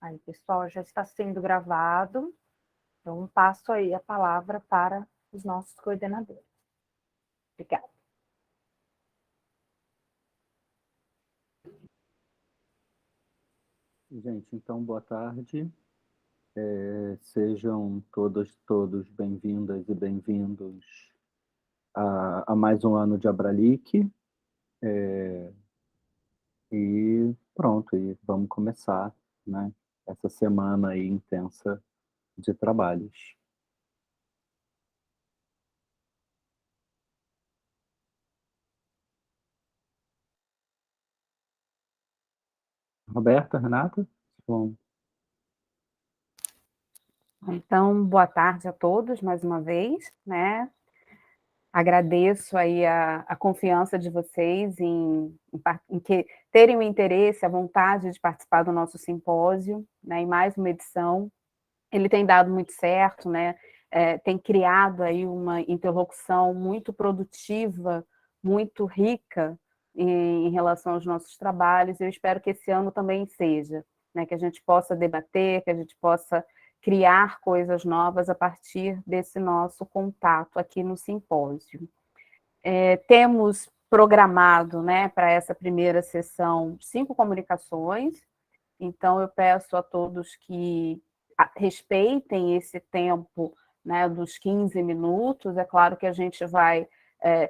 Aí, pessoal, já está sendo gravado, então passo aí a palavra para os nossos coordenadores. Obrigada. Gente, então, boa tarde. Sejam todos bem-vindas e bem-vindos a mais um ano de Abralic. E pronto, e vamos começar, né, essa semana aí intensa de trabalhos. Roberta, Renata? Bom. Então, boa tarde a todos, mais uma vez, né? Agradeço aí a confiança de vocês em terem o interesse, a vontade de participar do nosso simpósio, né? Em mais uma edição. Ele tem dado muito certo, né? Tem criado aí uma interlocução muito produtiva, muito rica em relação aos nossos trabalhos. Eu espero que esse ano também seja, né? Que a gente possa debater, que a gente possa criar coisas novas a partir desse nosso contato aqui no simpósio. Temos programado, né, para essa primeira sessão 5 comunicações, então eu peço a todos que respeitem esse tempo, né, dos 15 minutos. É claro que a gente vai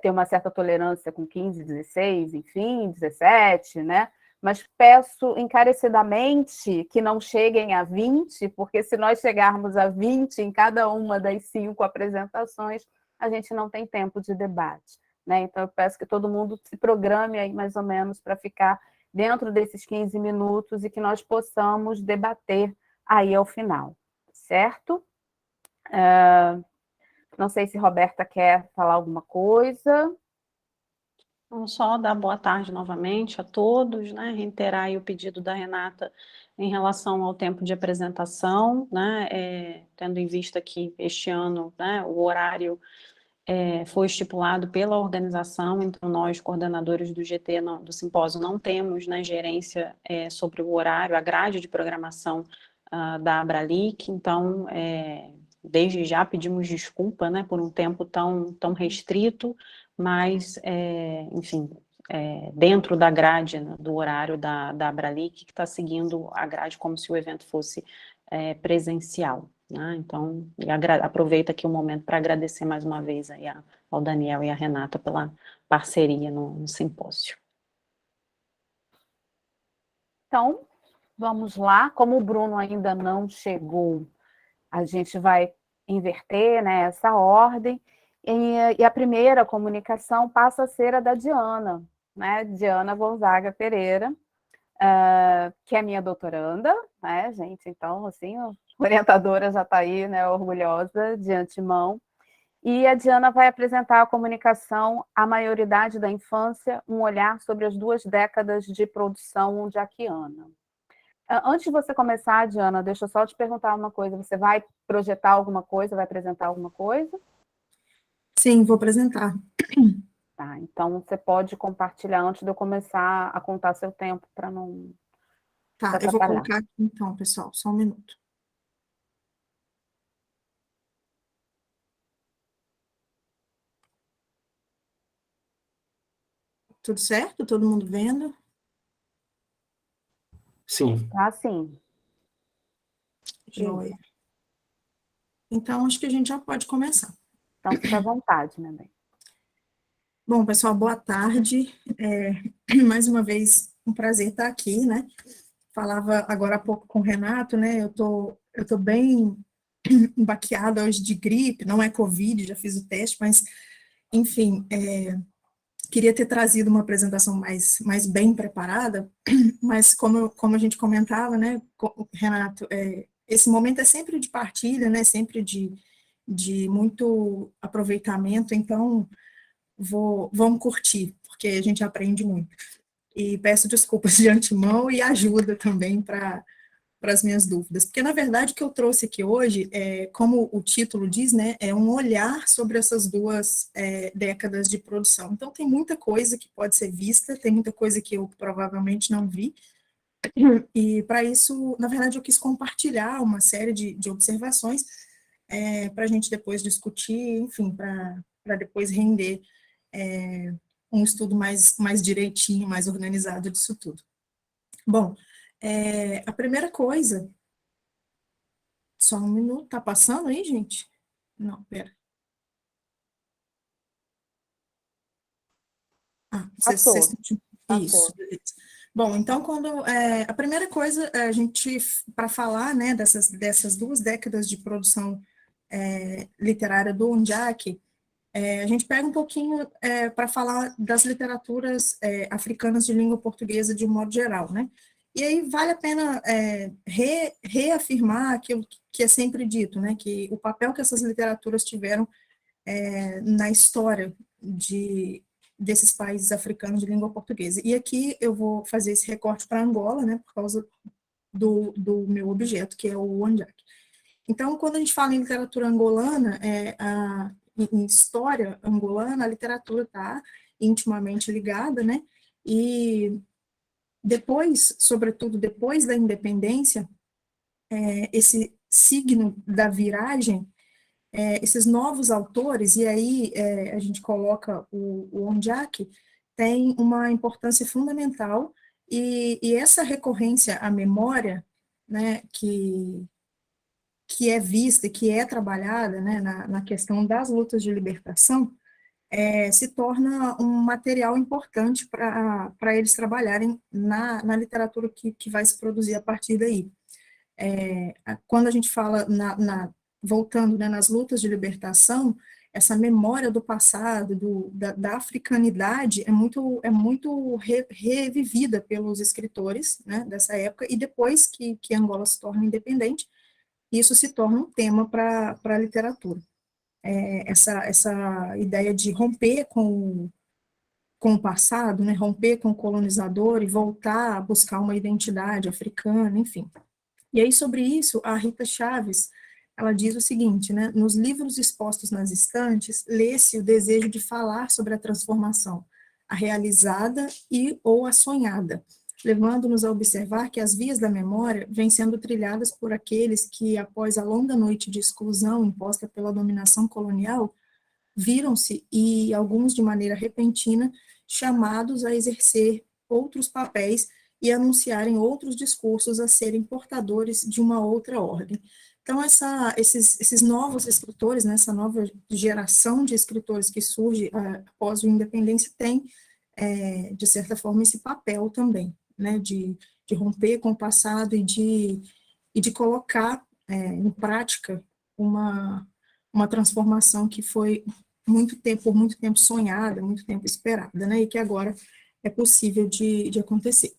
ter uma certa tolerância com 15, 16, enfim, 17, né? Mas peço encarecidamente que não cheguem a 20, porque se nós chegarmos a 20 em cada uma das 5 apresentações, a gente não tem tempo de debate, né? Então eu peço que todo mundo se programe aí mais ou menos para ficar dentro desses 15 minutos e que nós possamos debater aí ao final, certo? Não sei se Roberta quer falar alguma coisa. Vamos só dar boa tarde novamente a todos, né? Reiterar aí o pedido da Renata em relação ao tempo de apresentação, né? Tendo em vista que este ano, né, o horário foi estipulado pela organização, então nós, coordenadores do GT, do simpósio, não temos, né, gerência sobre o horário, a grade de programação da Abralic, então, desde já pedimos desculpa, né, por um tempo tão restrito, mas, enfim, dentro da grade, né, do horário da Abralic, que está seguindo a grade como se o evento fosse presencial. Né? Então, aproveito aqui o momento para agradecer mais uma vez aí ao Daniel e à Renata pela parceria no simpósio. Então, vamos lá. Como o Bruno ainda não chegou, a gente vai inverter, né, essa ordem, e a primeira comunicação passa a ser a da Diana, né, Diana Gonzaga Pereira, que é minha doutoranda, né, gente? Então, assim, a orientadora já está aí, né, orgulhosa de antemão. E a Diana vai apresentar a comunicação A Maioridade da Infância, um olhar sobre as 2 décadas de produção undiaquiana. Antes de você começar, Diana, deixa eu só te perguntar uma coisa. Você vai projetar alguma coisa, vai apresentar alguma coisa? Sim, vou apresentar. Tá, então você pode compartilhar antes de eu começar a contar seu tempo para não Tá, eu vou colocar aqui então, pessoal, só um minuto. Tudo certo? Todo mundo vendo? Sim. Tá, sim. Joia. Então, acho que a gente já pode começar. Então, fica à vontade, meu bem. Bom, pessoal, boa tarde. Mais uma vez, um prazer estar aqui, né? Falava agora há pouco com o Renato, né? Eu tô bem baqueada hoje de gripe, não é Covid, já fiz o teste, mas, enfim, queria ter trazido uma apresentação mais bem preparada, mas como a gente comentava, né, Renato, esse momento é sempre de partilha, né, sempre de muito aproveitamento, então vamos curtir, porque a gente aprende muito. E peço desculpas de antemão e ajuda também para as minhas dúvidas, porque na verdade o que eu trouxe aqui hoje, como o título diz, né, é um olhar sobre essas 2 décadas de produção. Então tem muita coisa que pode ser vista, tem muita coisa que eu provavelmente não vi, E para isso, na verdade, eu quis compartilhar uma série de observações para a gente depois discutir, enfim, para depois render um estudo mais direitinho, mais organizado disso tudo. Bom, a primeira coisa, só um minuto, tá passando aí, gente? Não, pera. Vocês Passou, isso, passou. beleza. Bom, então, a primeira coisa, a gente, para falar, né, dessas 2 décadas de produção literária do Ondiak, a gente pega um pouquinho para falar das literaturas africanas de língua portuguesa de um modo geral, né? E aí vale a pena reafirmar aquilo que é sempre dito, né? Que o papel que essas literaturas tiveram na história desses países africanos de língua portuguesa. E aqui eu vou fazer esse recorte para Angola, né? Por causa do meu objeto, que é o Ondiak. Então, quando a gente fala em literatura angolana, em história angolana, a literatura está intimamente ligada, né? E depois, sobretudo depois da independência, esse signo da viragem, esses novos autores, e aí a gente coloca o Ondiak, tem uma importância fundamental, e essa recorrência à memória, né, que é vista e que é trabalhada, né, na questão das lutas de libertação, se torna um material importante para eles trabalharem na literatura que vai se produzir a partir daí. Quando a gente fala, voltando, né, nas lutas de libertação, essa memória do passado, da africanidade, é muito revivida pelos escritores, né, dessa época, e depois que Angola se torna independente, isso se torna um tema para a literatura. Essa ideia de romper com o passado, né, romper com o colonizador e voltar a buscar uma identidade africana, enfim. E aí, sobre isso, a Rita Chaves, ela diz o seguinte, né, nos livros expostos nas estantes, lê-se o desejo de falar sobre a transformação, a realizada ou a sonhada, levando-nos a observar que as vias da memória vêm sendo trilhadas por aqueles que, após a longa noite de exclusão imposta pela dominação colonial, viram-se, e alguns de maneira repentina, chamados a exercer outros papéis e anunciarem outros discursos a serem portadores de uma outra ordem. Então, esses novos escritores, né, essa nova geração de escritores que surge após a independência, tem, de certa forma, esse papel também, né, de romper com o passado e de colocar em prática uma transformação que foi por muito tempo sonhada, muito tempo esperada, né, e que agora é possível de acontecer.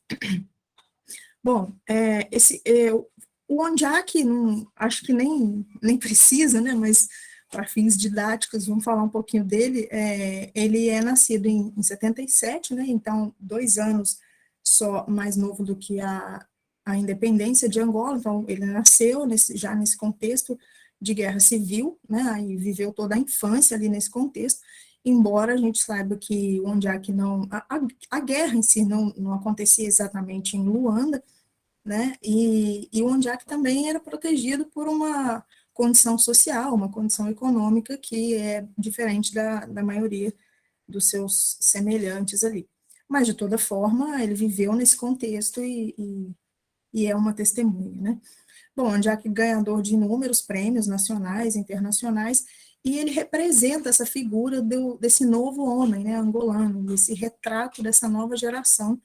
Bom, o Ondiak, acho que nem precisa, né, mas para fins didáticos, vamos falar um pouquinho dele. Ele é nascido em 77, né, então 2 anos só mais novo do que a independência de Angola, então ele nasceu já nesse contexto de guerra civil, né, e viveu toda a infância ali nesse contexto, embora a gente saiba que o Ondiak a guerra em si não acontecia exatamente em Luanda, né, e o Ondiak também era protegido por uma condição social, uma condição econômica que é diferente da maioria dos seus semelhantes ali. Mas, de toda forma, ele viveu nesse contexto e é uma testemunha, né. Bom, Ondiak ganhador de inúmeros prêmios nacionais e internacionais, e ele representa essa figura desse novo homem, né, angolano, desse retrato dessa nova geração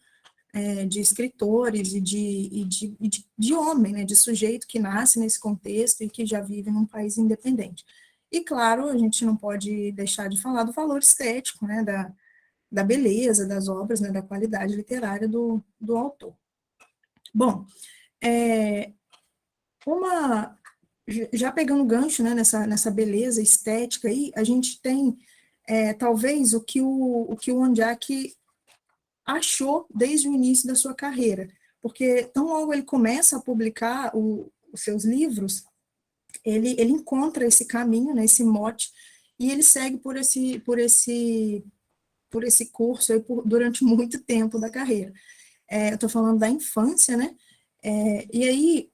de escritores e de homem, né, de sujeito que nasce nesse contexto e que já vive num país independente. E, claro, a gente não pode deixar de falar do valor estético, né, da beleza das obras, né, da qualidade literária do autor. Bom, já pegando gancho, né, nessa beleza estética aí, a gente tem talvez o que o Ondiak achou desde o início da sua carreira, porque tão logo ele começa a publicar os seus livros, ele encontra esse caminho, né, esse mote, e ele segue por esse curso aí durante muito tempo da carreira. eu estou falando da infância, né? E aí,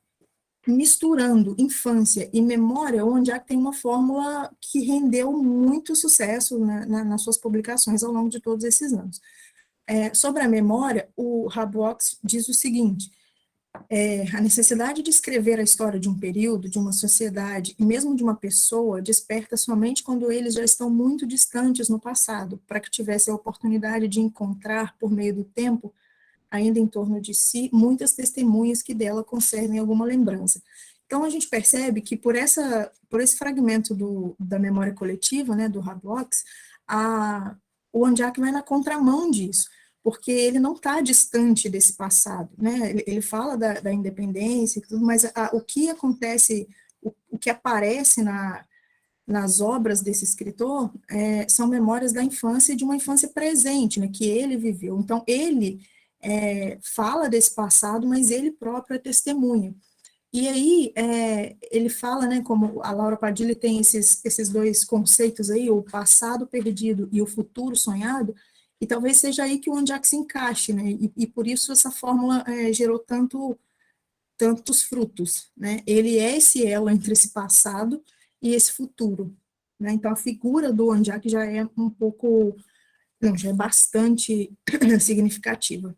misturando infância e memória, o Ondiak tem uma fórmula que rendeu muito sucesso nas suas publicações ao longo de todos esses anos. Sobre a memória, o Habrox diz o seguinte: a necessidade de escrever a história de um período, de uma sociedade e mesmo de uma pessoa desperta somente quando eles já estão muito distantes no passado, para que tivesse a oportunidade de encontrar, por meio do tempo, ainda em torno de si, muitas testemunhas que dela conservem alguma lembrança. Então, a gente percebe que por esse fragmento da memória coletiva, né, do Habrox, o Ondiak vai na contramão disso, porque ele não está distante desse passado, né? Ele fala da independência e tudo, mas o que acontece, o que aparece nas obras desse escritor são memórias da infância e de uma infância presente, né, que ele viveu. Então, ele fala desse passado, mas ele próprio é testemunha. E aí, ele fala, né, como a Laura Padilha tem esses dois conceitos aí, o passado perdido e o futuro sonhado, e talvez seja aí que o Ondiak se encaixe, né, e por isso essa fórmula gerou tantos frutos, né, ele é esse elo entre esse passado e esse futuro, né, então a figura do Ondiak já é já é bastante significativa.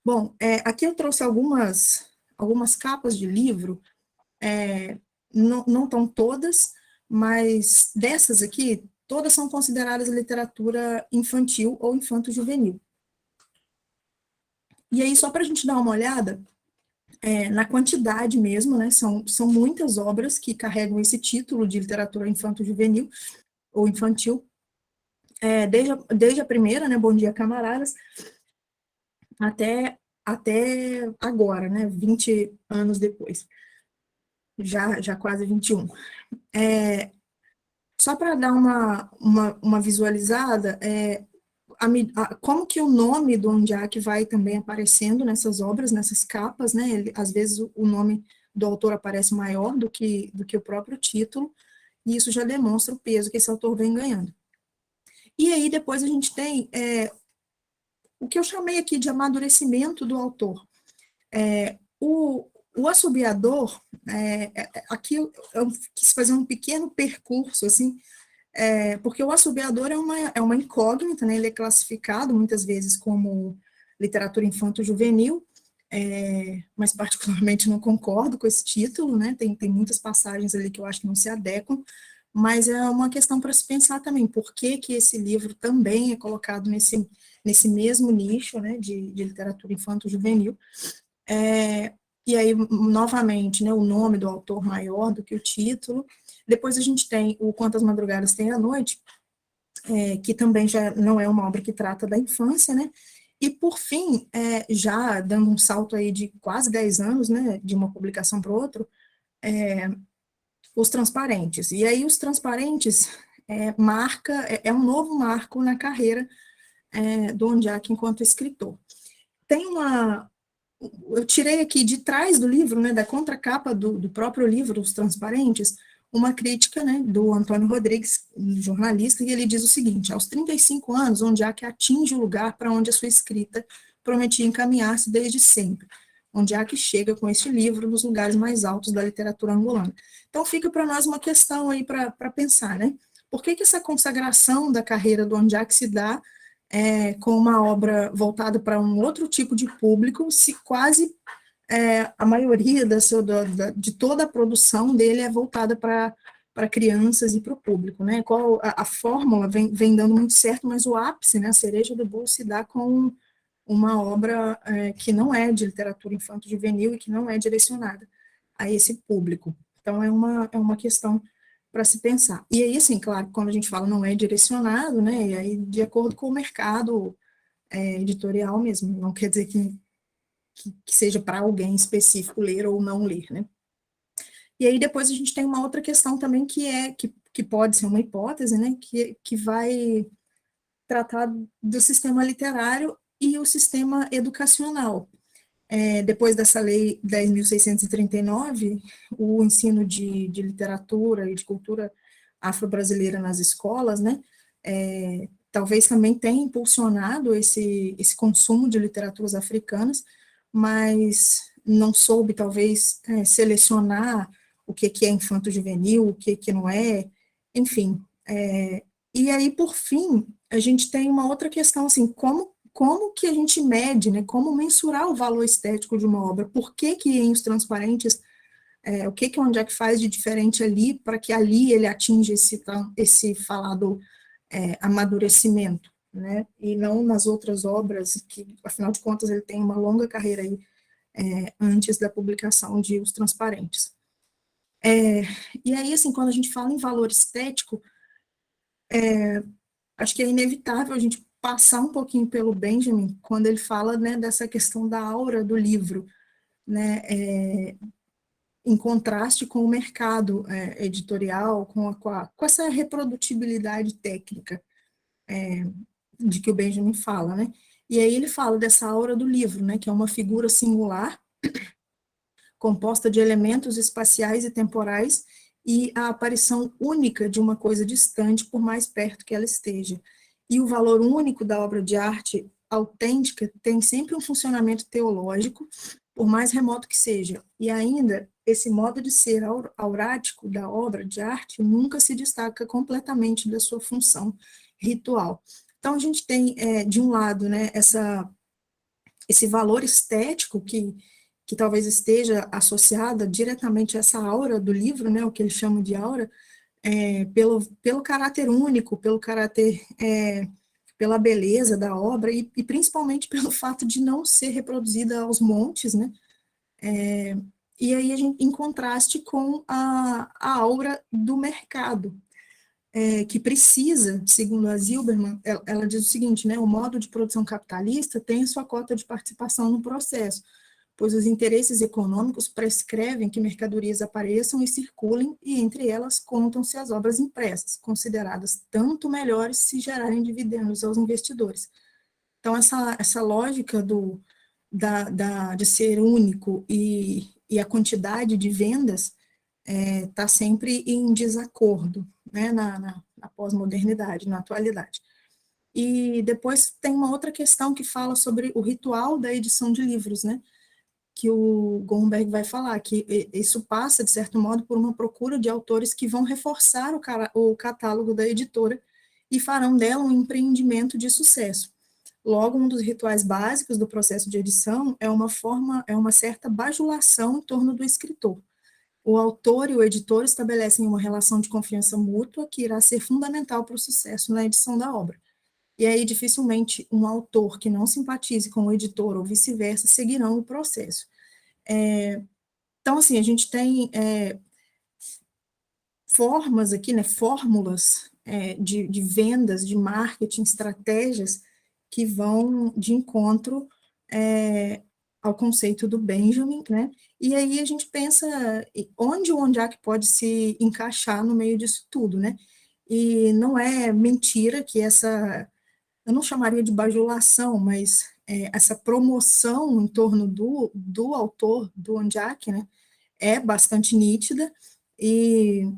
Bom, aqui eu trouxe algumas capas de livro, não estão todas, mas dessas aqui, todas são consideradas literatura infantil ou infanto-juvenil. E aí, só para a gente dar uma olhada, na quantidade mesmo, né, são muitas obras que carregam esse título de literatura infanto-juvenil ou infantil, desde a primeira, né, Bom Dia, Camaradas, até agora, né, 20 anos depois, já quase 21. Só para dar uma visualizada, como que o nome do Ondiak vai também aparecendo nessas obras, nessas capas, né, às vezes o nome do autor aparece maior do que o próprio título, e isso já demonstra o peso que esse autor vem ganhando. E aí depois a gente tem o que eu chamei aqui de amadurecimento do autor. O assobiador, aqui eu quis fazer um pequeno percurso, assim, porque o assobiador é uma incógnita, né? Ele é classificado muitas vezes como literatura infanto-juvenil, mas particularmente não concordo com esse título, né? Tem muitas passagens ali que eu acho que não se adequam, mas é uma questão para se pensar também, por que esse livro também é colocado nesse mesmo nicho, né, de literatura infanto-juvenil. E aí, novamente, né, o nome do autor maior do que o título. Depois a gente tem o Quantas Madrugadas Tem à Noite, que também já não é uma obra que trata da infância, né? E, por fim, já dando um salto aí de quase 10 anos, né, de uma publicação para outra, Os Transparentes. E aí, Os Transparentes é um novo marco na carreira do Ondiak enquanto escritor. Eu tirei aqui de trás do livro, né, da contracapa do próprio livro, Os Transparentes, uma crítica, né, do Antônio Rodrigues, um jornalista, e ele diz o seguinte: aos 35 anos, Ondiak atinge o lugar para onde a sua escrita prometia encaminhar-se desde sempre. Ondiak chega com este livro nos lugares mais altos da literatura angolana. Então fica para nós uma questão aí para pensar, né? Por que essa consagração da carreira do Ondiak se dá com uma obra voltada para um outro tipo de público, se quase a maioria de toda a produção dele é voltada para crianças e para o público, né? Qual a fórmula vem dando muito certo, mas o ápice, né, a cereja do bolo se dá com uma obra que não é de literatura infanto-juvenil e que não é direcionada a esse público. Então, é uma questão para se pensar. E aí, assim, claro, quando a gente fala não é direcionado, né, e aí de acordo com o mercado editorial mesmo, não quer dizer que seja para alguém específico ler ou não ler, né. E aí depois a gente tem uma outra questão também que pode ser uma hipótese, né, que vai tratar do sistema literário e o sistema educacional. Depois dessa lei 10.639, o ensino de literatura e de cultura afro-brasileira nas escolas, né, talvez também tenha impulsionado esse consumo de literaturas africanas, mas não soube, talvez, selecionar o que é infanto-juvenil, o que não é, enfim. E aí, por fim, a gente tem uma outra questão, assim, como que a gente mede, né, como mensurar o valor estético de uma obra, por que em Os Transparentes, o que o Ondiak faz de diferente ali, para que ali ele atinja esse falado amadurecimento, né, e não nas outras obras, que, afinal de contas, ele tem uma longa carreira aí, antes da publicação de Os Transparentes. E aí, assim, quando a gente fala em valor estético, acho que é inevitável a gente passar um pouquinho pelo Benjamin, quando ele fala, né, dessa questão da aura do livro, né, em contraste com o mercado editorial, com essa reprodutibilidade técnica de que o Benjamin fala, né? E aí ele fala dessa aura do livro, né, que é uma figura singular, composta de elementos espaciais e temporais, e a aparição única de uma coisa distante, por mais perto que ela esteja. E o valor único da obra de arte autêntica tem sempre um funcionamento teológico, por mais remoto que seja. E ainda, esse modo de ser aurático da obra de arte nunca se destaca completamente da sua função ritual. Então, a gente tem, de um lado, né, esse valor estético que talvez esteja associada diretamente a essa aura do livro, né, o que eles chamam de aura, pelo caráter único, pelo caráter, pela beleza da obra, e principalmente pelo fato de não ser reproduzida aos montes, né, e aí a gente, em contraste com a aura do mercado, que precisa, segundo a Zilberman, ela diz o seguinte, né, o modo de produção capitalista tem a sua cota de participação no processo, pois os interesses econômicos prescrevem que mercadorias apareçam e circulem, e entre elas contam-se as obras impressas, consideradas tanto melhores se gerarem dividendos aos investidores. Então, essa lógica de ser único e a quantidade de vendas está sempre em desacordo, né, na pós-modernidade, na atualidade. E depois tem uma outra questão que fala sobre o ritual da edição de livros, né, que o Gomberg vai falar, que isso passa, de certo modo, por uma procura de autores que vão reforçar o catálogo da editora e farão dela um empreendimento de sucesso. Logo, um dos rituais básicos do processo de edição é uma certa bajulação em torno do escritor. O autor e o editor estabelecem uma relação de confiança mútua que irá ser fundamental para o sucesso na edição da obra. E aí, dificilmente, um autor que não simpatize com o editor ou vice-versa seguirão o processo. Então, assim, a gente tem formas aqui, né, fórmulas de vendas, de marketing, estratégias que vão de encontro ao conceito do Benjamin, né, e aí a gente pensa onde o Ondiak pode se encaixar no meio disso tudo, né, e não é mentira que eu não chamaria de bajulação, mas essa promoção em torno do autor, do Ondiak, né, é bastante nítida, e,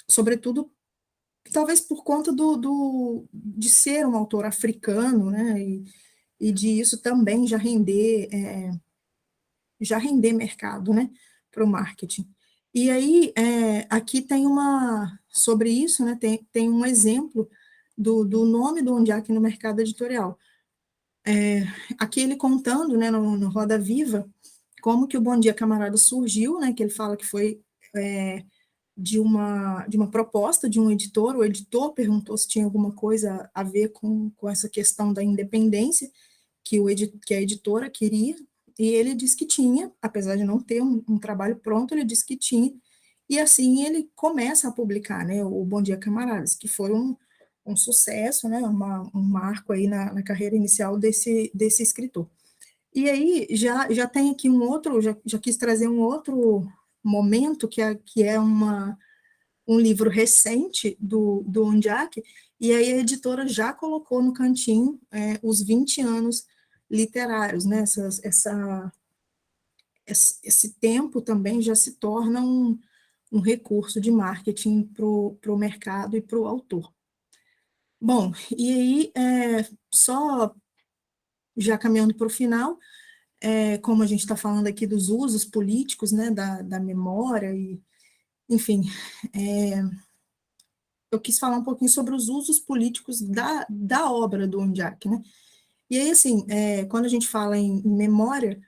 sobretudo, talvez por conta de ser um autor africano, né, e de isso também já render mercado, né, para o marketing. E aí, aqui tem sobre isso, né, tem um exemplo do nome do Ondiak no mercado editorial. Aqui ele contando, né, no Roda Viva, como que o Bom Dia Camarada surgiu, né, que ele fala que foi de uma proposta de um editor, o editor perguntou se tinha alguma coisa a ver com essa questão da independência que a editora queria, e ele disse que tinha, apesar de não ter um trabalho pronto, ele disse que tinha, e assim ele começa a publicar, né, o Bom Dia Camaradas, que foi um sucesso, né, um marco aí na carreira inicial desse escritor. E aí já tem aqui já quis trazer um outro momento, que é um livro recente do Ondiak, e aí a editora já colocou no cantinho os 20 anos literários, né, esse tempo também já se torna um recurso de marketing para o mercado e para o autor. Bom, e aí, só já caminhando para o final, como a gente está falando aqui dos usos políticos, né, da memória, e, enfim, eu quis falar um pouquinho sobre os usos políticos da obra do Ondiak, né? E aí, assim, quando a gente fala em memória,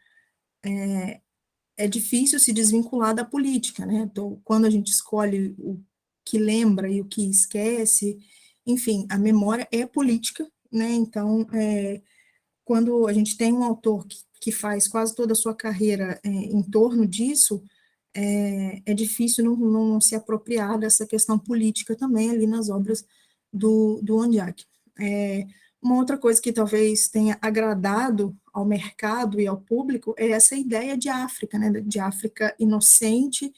é difícil se desvincular da política, né? Então, quando a gente escolhe o que lembra e o que esquece, enfim, a memória é política, né? Então, quando a gente tem um autor que faz quase toda a sua carreira em torno disso, é difícil não se apropriar dessa questão política também ali nas obras do Ondiak. Uma outra coisa que talvez tenha agradado ao mercado e ao público é essa ideia de África, né, de África inocente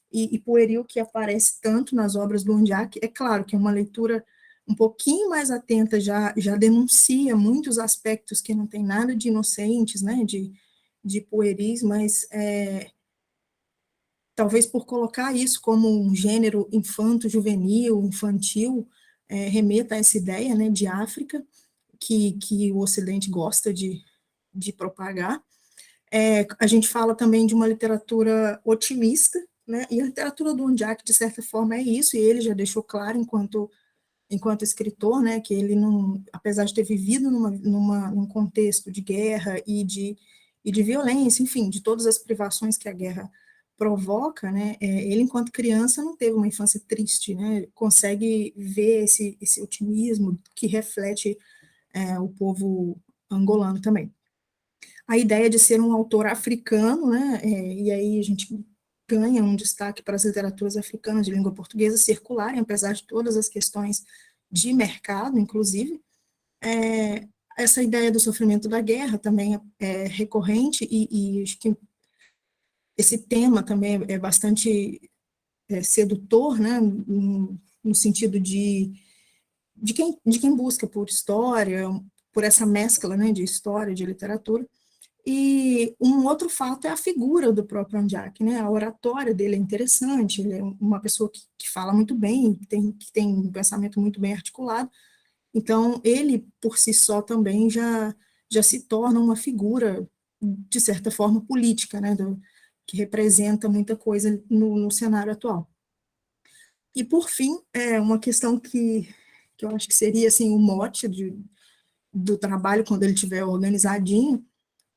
e pueril que aparece tanto nas obras do Ondiak. É claro que uma leitura um pouquinho mais atenta já denuncia muitos aspectos que não tem nada de inocentes, né, de pueris, mas talvez por colocar isso como um gênero infanto-juvenil, infantil, remeta a essa ideia, né, de África, que o Ocidente gosta de propagar. A gente fala também de uma literatura otimista, né, e a literatura do Ondiak, de certa forma, é isso, e ele já deixou claro, enquanto escritor, né, que ele não, apesar de ter vivido num contexto de guerra e de violência, enfim, de todas as privações que a guerra provoca, né, ele, enquanto criança, não teve uma infância triste, né, consegue ver esse otimismo que reflete o povo angolano também. A ideia de ser um autor africano, né, e aí a gente ganha um destaque para as literaturas africanas de língua portuguesa circularem, apesar de todas as questões de mercado, inclusive. Essa ideia do sofrimento da guerra também é recorrente, e acho que esse tema também é bastante sedutor, né, no sentido de quem busca por história, por essa mescla, né, de história e de literatura. E um outro fato é a figura do próprio Ondiak, né? A oratória dele é interessante, ele é uma pessoa que fala muito bem, que tem um pensamento muito bem articulado, então ele, por si só, também já se torna uma figura, de certa forma, política, né? Que representa muita coisa no cenário atual. E, por fim, uma questão que eu acho que seria, assim, o mote do trabalho, quando ele estiver organizadinho,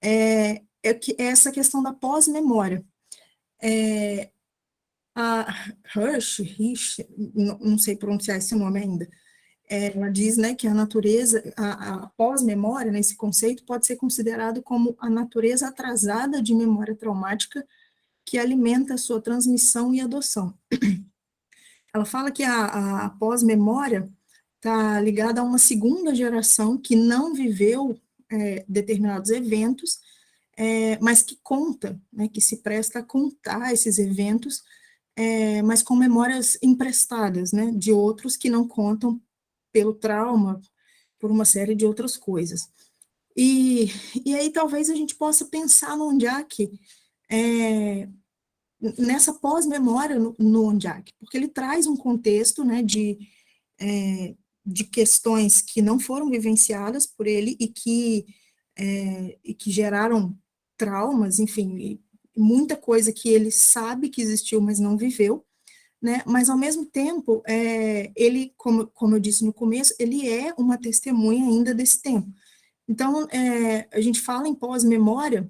é essa questão da pós-memória. A Hirsch, não sei pronunciar esse nome ainda, ela diz, né, que a natureza, a pós-memória, nesse conceito, pode ser considerado como a natureza atrasada de memória traumática que alimenta a sua transmissão e adoção. Ela fala que a pós-memória está ligada a uma segunda geração que não viveu determinados eventos, mas que conta, né, que se presta a contar esses eventos, mas com memórias emprestadas, né, de outros que não contam pelo trauma, por uma série de outras coisas. E aí talvez a gente possa pensar no Ondiak nessa pós-memória no Ondiak, porque ele traz um contexto, né, de questões que não foram vivenciadas por ele e que geraram traumas, enfim, muita coisa que ele sabe que existiu, mas não viveu, né? Mas, ao mesmo tempo, ele, como eu disse no começo, ele é uma testemunha ainda desse tempo. Então, a gente fala em pós-memória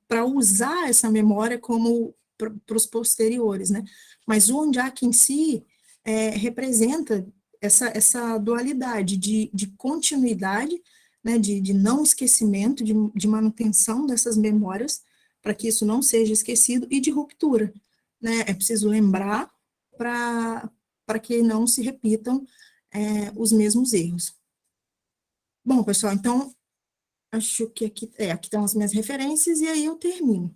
para usar essa memória como para os posteriores, né? Mas o Ondiak em si representa essa dualidade de continuidade, né, de não esquecimento, de manutenção dessas memórias, para que isso não seja esquecido, e de ruptura, né? É preciso lembrar para que não se repitam os mesmos erros. Bom, pessoal, então, acho que aqui estão as minhas referências, e aí eu termino.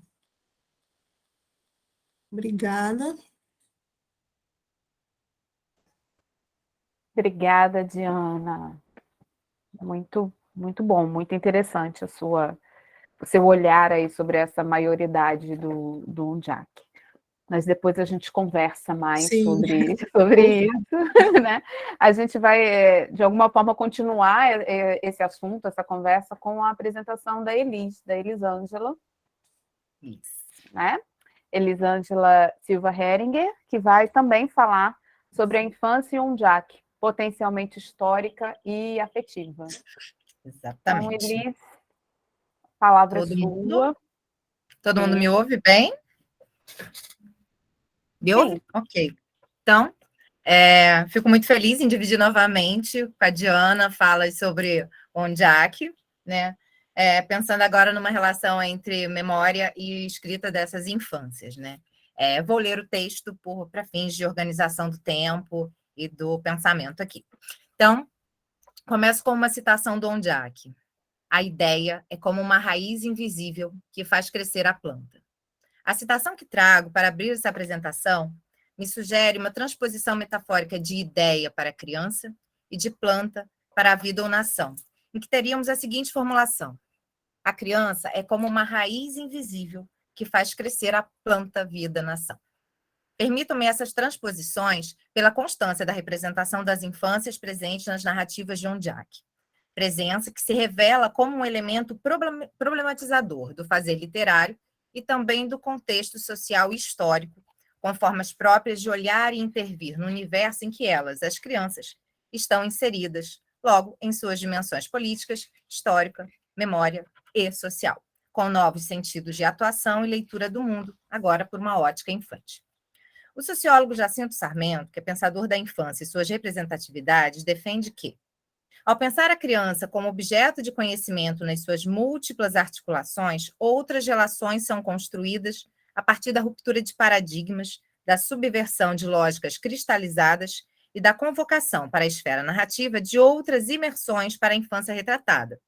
Obrigada. Obrigada, Diana. Muito, muito bom, muito interessante o seu olhar aí sobre essa maioridade do Ondiak. mas depois a gente conversa mais Sim. sobre isso, né? A gente vai, de alguma forma, continuar esse assunto, essa conversa, com a apresentação da Elisângela, Isso. né? Elisângela Silva Heringer, que vai também falar sobre a infância Ondiak, potencialmente histórica e afetiva. Então, Exatamente. Elis, palavra Todo sua. mundo? Todo mundo Sim. me ouve bem? Me ouve? Sim. Ok. Então, fico muito feliz em dividir novamente com a Diana falas sobre Ondiak, né? Pensando agora numa relação entre memória e escrita dessas infâncias, né? Vou ler o texto para fins de organização do tempo e do pensamento aqui. Então, começo com uma citação do Ondiak. A ideia é como uma raiz invisível que faz crescer a planta. A citação que trago para abrir essa apresentação me sugere uma transposição metafórica de ideia para a criança e de planta para a vida ou nação, em que teríamos a seguinte formulação: a criança é como uma raiz invisível que faz crescer a planta, vida, nação. Permitam-me essas transposições pela constância da representação das infâncias presentes nas narrativas de Ondiak. Presença que se revela como um elemento problematizador do fazer literário e também do contexto social e histórico, com formas próprias de olhar e intervir no universo em que elas, as crianças, estão inseridas, logo em suas dimensões políticas, histórica, memória e social, com novos sentidos de atuação e leitura do mundo, agora por uma ótica infante. O sociólogo Jacinto Sarmento, que é pensador da infância e suas representatividades, defende que, ao pensar a criança como objeto de conhecimento nas suas múltiplas articulações, outras relações são construídas a partir da ruptura de paradigmas, da subversão de lógicas cristalizadas e da convocação para a esfera narrativa de outras imersões para a infância retratada.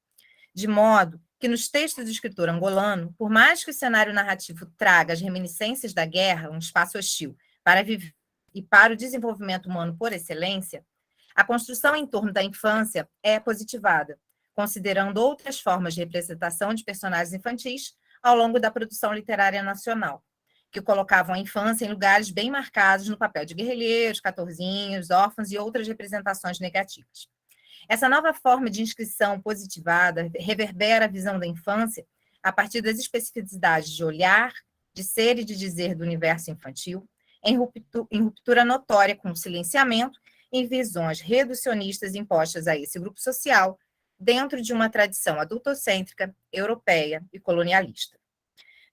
De modo que, nos textos do escritor angolano, por mais que o cenário narrativo traga as reminiscências da guerra, um espaço hostil para viver e para o desenvolvimento humano por excelência, a construção em torno da infância é positivada, considerando outras formas de representação de personagens infantis ao longo da produção literária nacional, que colocavam a infância em lugares bem marcados no papel de guerrilheiros, catorzinhos, órfãos e outras representações negativas. Essa nova forma de inscrição positivada reverbera a visão da infância a partir das especificidades de olhar, de ser e de dizer do universo infantil, em ruptura notória com o silenciamento e visões reducionistas impostas a esse grupo social dentro de uma tradição adultocêntrica, europeia e colonialista.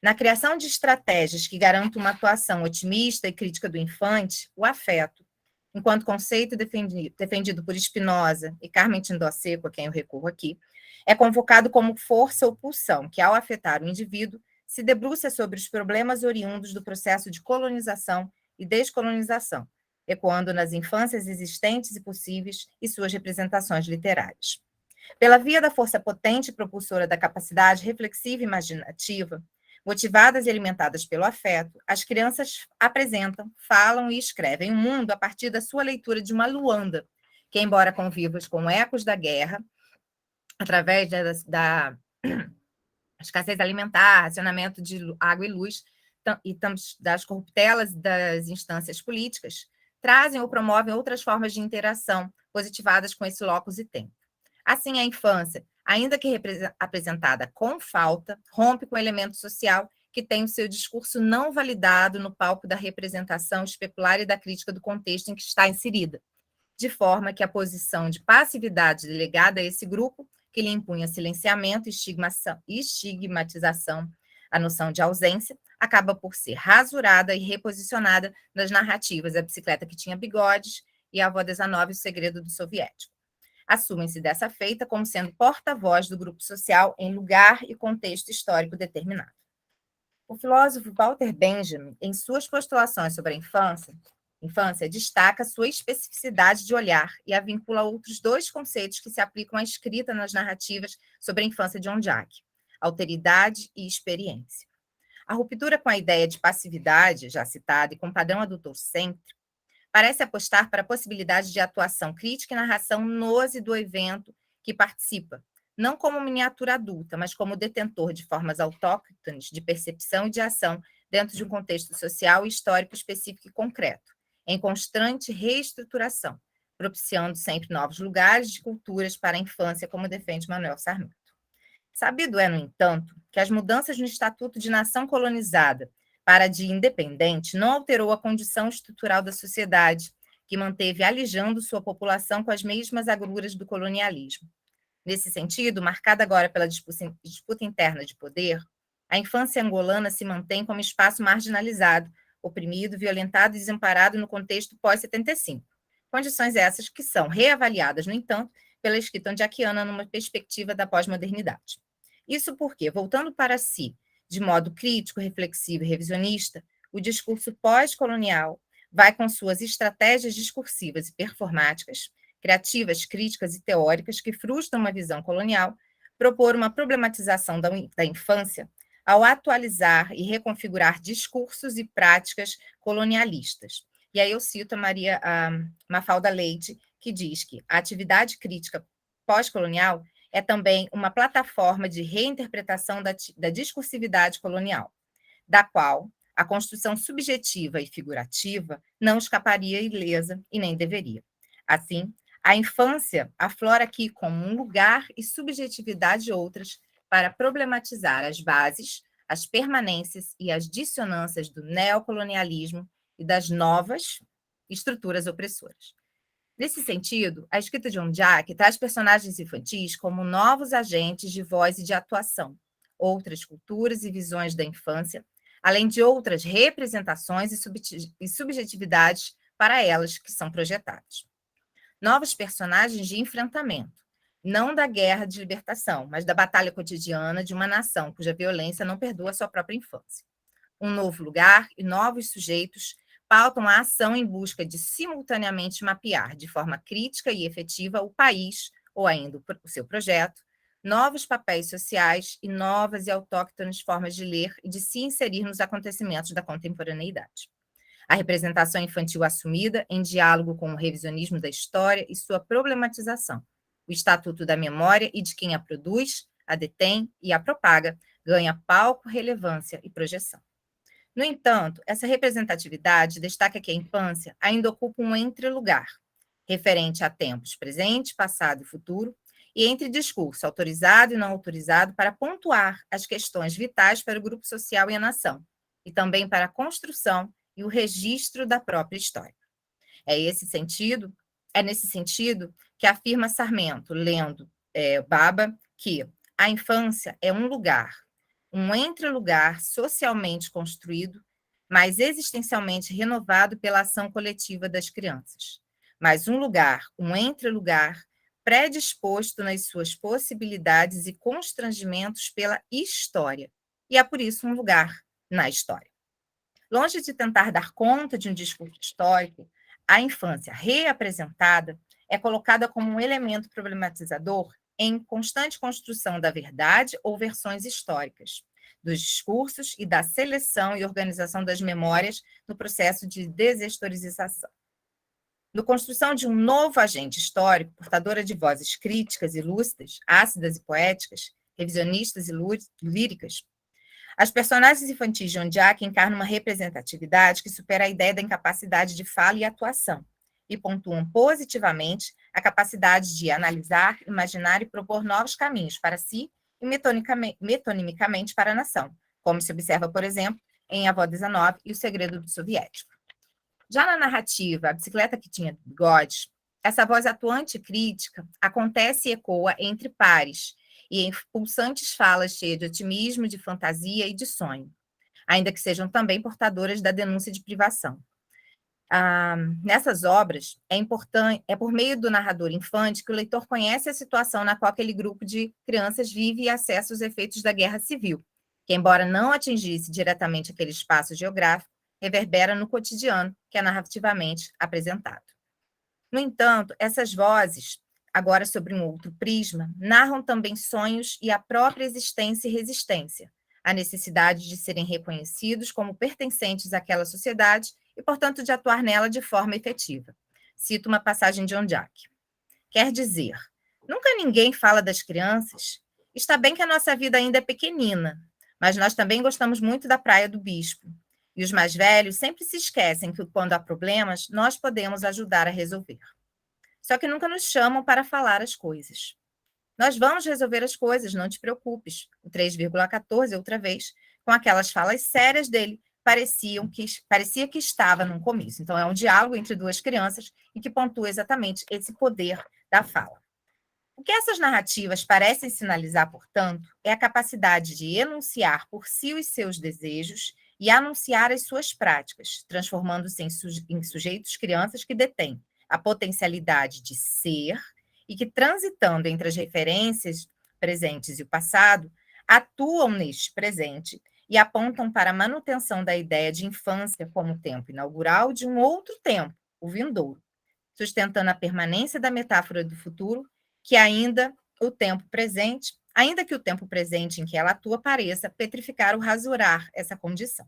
Na criação de estratégias que garantam uma atuação otimista e crítica do infante, o afeto, enquanto conceito defendido por Spinoza e Carmen Tindosseco, a quem eu recorro aqui, é convocado como força ou pulsão que, ao afetar o indivíduo, se debruça sobre os problemas oriundos do processo de colonização e descolonização, ecoando nas infâncias existentes e possíveis e suas representações literárias. Pela via da força potente e propulsora da capacidade reflexiva e imaginativa, motivadas e alimentadas pelo afeto, as crianças apresentam, falam e escrevem o mundo a partir da sua leitura de uma Luanda, que, embora convivas com ecos da guerra, através da escassez alimentar, racionamento de água e luz, e das corruptelas das instâncias políticas, trazem ou promovem outras formas de interação positivadas com esse locus e tempo. Assim, a infância, ainda que apresentada com falta, rompe com o elemento social que tem o seu discurso não validado no palco da representação especular e da crítica do contexto em que está inserida, de forma que a posição de passividade delegada a esse grupo, que lhe impunha silenciamento e estigmatização, a noção de ausência, acaba por ser rasurada e reposicionada nas narrativas A Bicicleta que Tinha Bigodes e A Avó 19, O Segredo do Soviético. Assumem-se dessa feita como sendo porta-voz do grupo social em lugar e contexto histórico determinado. O filósofo Walter Benjamin, em suas postulações sobre a infância, destaca sua especificidade de olhar e a vincula a outros dois conceitos que se aplicam à escrita nas narrativas sobre a infância de Ondiak: alteridade e experiência. A ruptura com a ideia de passividade, já citada, e com o padrão adultocêntrico, parece apostar para a possibilidade de atuação crítica e narração nos e do evento que participa, não como miniatura adulta, mas como detentor de formas autóctones de percepção e de ação dentro de um contexto social e histórico específico e concreto, em constante reestruturação, propiciando sempre novos lugares de culturas para a infância, como defende Manuel Sarmento. Sabido é, no entanto, que as mudanças no Estatuto de Nação Colonizada para a de independente não alterou a condição estrutural da sociedade, que manteve alijando sua população com as mesmas agruras do colonialismo. Nesse sentido, marcada agora pela disputa interna de poder, a infância angolana se mantém como espaço marginalizado, oprimido, violentado e desamparado no contexto pós-75. Condições essas que são reavaliadas, no entanto, pela escrita ondiaquiana numa perspectiva da pós-modernidade. Isso porque, voltando para si, de modo crítico, reflexivo e revisionista, o discurso pós-colonial vai com suas estratégias discursivas e performáticas, criativas, críticas e teóricas que frustram uma visão colonial, propor uma problematização da infância ao atualizar e reconfigurar discursos e práticas colonialistas. E aí eu cito a Mafalda Leite, que diz que a atividade crítica pós-colonial é também uma plataforma de reinterpretação da discursividade colonial, da qual a construção subjetiva e figurativa não escaparia ilesa e nem deveria. Assim, a infância aflora aqui como um lugar e subjetividade outras para problematizar as bases, as permanências e as dissonâncias do neocolonialismo e das novas estruturas opressoras. Nesse sentido, a escrita de Ondiak traz personagens infantis como novos agentes de voz e de atuação, outras culturas e visões da infância, além de outras representações e subjetividades para elas que são projetadas. Novos personagens de enfrentamento, não da guerra de libertação, mas da batalha cotidiana de uma nação cuja violência não perdoa sua própria infância. Um novo lugar e novos sujeitos pautam a ação em busca de simultaneamente mapear de forma crítica e efetiva o país, ou ainda o seu projeto, novos papéis sociais e novas e autóctones formas de ler e de se inserir nos acontecimentos da contemporaneidade. A representação infantil assumida em diálogo com o revisionismo da história e sua problematização, o estatuto da memória e de quem a produz, a detém e a propaga, ganha palco, relevância e projeção. No entanto, essa representatividade destaca que a infância ainda ocupa um entrelugar, referente a tempos presente, passado e futuro, e entre discurso autorizado e não autorizado para pontuar as questões vitais para o grupo social e a nação, e também para a construção e o registro da própria história. É nesse sentido que afirma Sarmento, lendo Baba, que a infância é um lugar, um entrelugar socialmente construído, mas existencialmente renovado pela ação coletiva das crianças. Mas um lugar, um entrelugar, predisposto nas suas possibilidades e constrangimentos pela história. E é por isso um lugar na história. Longe de tentar dar conta de um discurso histórico, a infância reapresentada é colocada como um elemento problematizador em constante construção da verdade ou versões históricas, dos discursos e da seleção e organização das memórias no processo de deshistorização. No construção de um novo agente histórico, portadora de vozes críticas e lúcidas, ácidas e poéticas, revisionistas e líricas, as personagens infantis de Ondiak encarnam uma representatividade que supera a ideia da incapacidade de fala e atuação, e pontuam positivamente a capacidade de analisar, imaginar e propor novos caminhos para si e metonimicamente para a nação, como se observa, por exemplo, em Avó 19 e O Segredo do Soviético. Já na narrativa A Bicicleta que Tinha Bigodes, essa voz atuante e crítica acontece e ecoa entre pares e em pulsantes falas cheias de otimismo, de fantasia e de sonho, ainda que sejam também portadoras da denúncia de privação. Nessas obras, é por meio do narrador infante que o leitor conhece a situação na qual aquele grupo de crianças vive e acessa os efeitos da guerra civil, que, embora não atingisse diretamente aquele espaço geográfico, reverbera no cotidiano que é narrativamente apresentado. No entanto, essas vozes, agora sobre um outro prisma, narram também sonhos e a própria existência e resistência, a necessidade de serem reconhecidos como pertencentes àquela sociedade e, portanto, de atuar nela de forma efetiva. Cito uma passagem de Ondiak. Quer dizer, Nunca ninguém fala das crianças. Está bem que a nossa vida ainda é pequenina, mas nós também gostamos muito da Praia do Bispo. E os mais velhos sempre se esquecem que, quando há problemas, nós podemos ajudar a resolver. Só que nunca nos chamam para falar as coisas. Nós vamos resolver as coisas, não te preocupes. O 3,14, outra vez, com aquelas falas sérias dele, parecia que estava num comício. Então, é um diálogo entre duas crianças e que pontua exatamente esse poder da fala. O que essas narrativas parecem sinalizar, portanto, é a capacidade de enunciar por si os seus desejos e anunciar as suas práticas, transformando-se em sujeitos crianças que detêm a potencialidade de ser e que, transitando entre as referências presentes e o passado, atuam neste presente e apontam para a manutenção da ideia de infância como tempo inaugural de um outro tempo, o vindouro, sustentando a permanência da metáfora do futuro, que ainda que o tempo presente em que ela atua pareça petrificar ou rasurar essa condição.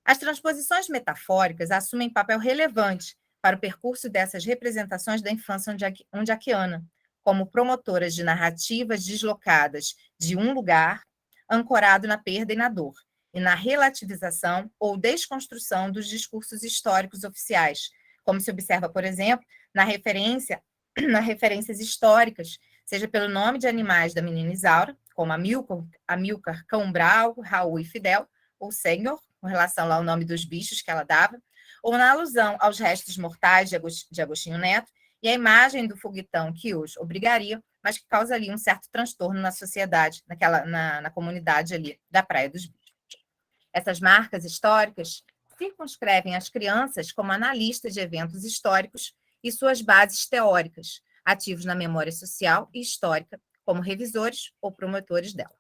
As transposições metafóricas assumem papel relevante para o percurso dessas representações da infância ondiaquiana, como promotoras de narrativas deslocadas de um lugar, ancorado na perda e na dor, e na relativização ou desconstrução dos discursos históricos oficiais, como se observa, por exemplo, nas referências históricas, seja pelo nome de animais da menina Isaura, como Amilcar, Cão Brau, Raul e Fidel, ou Senhor, com relação ao nome dos bichos que ela dava, ou na alusão aos restos mortais de Agostinho Neto e a imagem do foguetão que os obrigaria, mas que causa ali um certo transtorno na sociedade, na comunidade ali da Praia dos Bichos. Essas marcas históricas circunscrevem as crianças como analistas de eventos históricos e suas bases teóricas, ativos na memória social e histórica, como revisores ou promotores dela.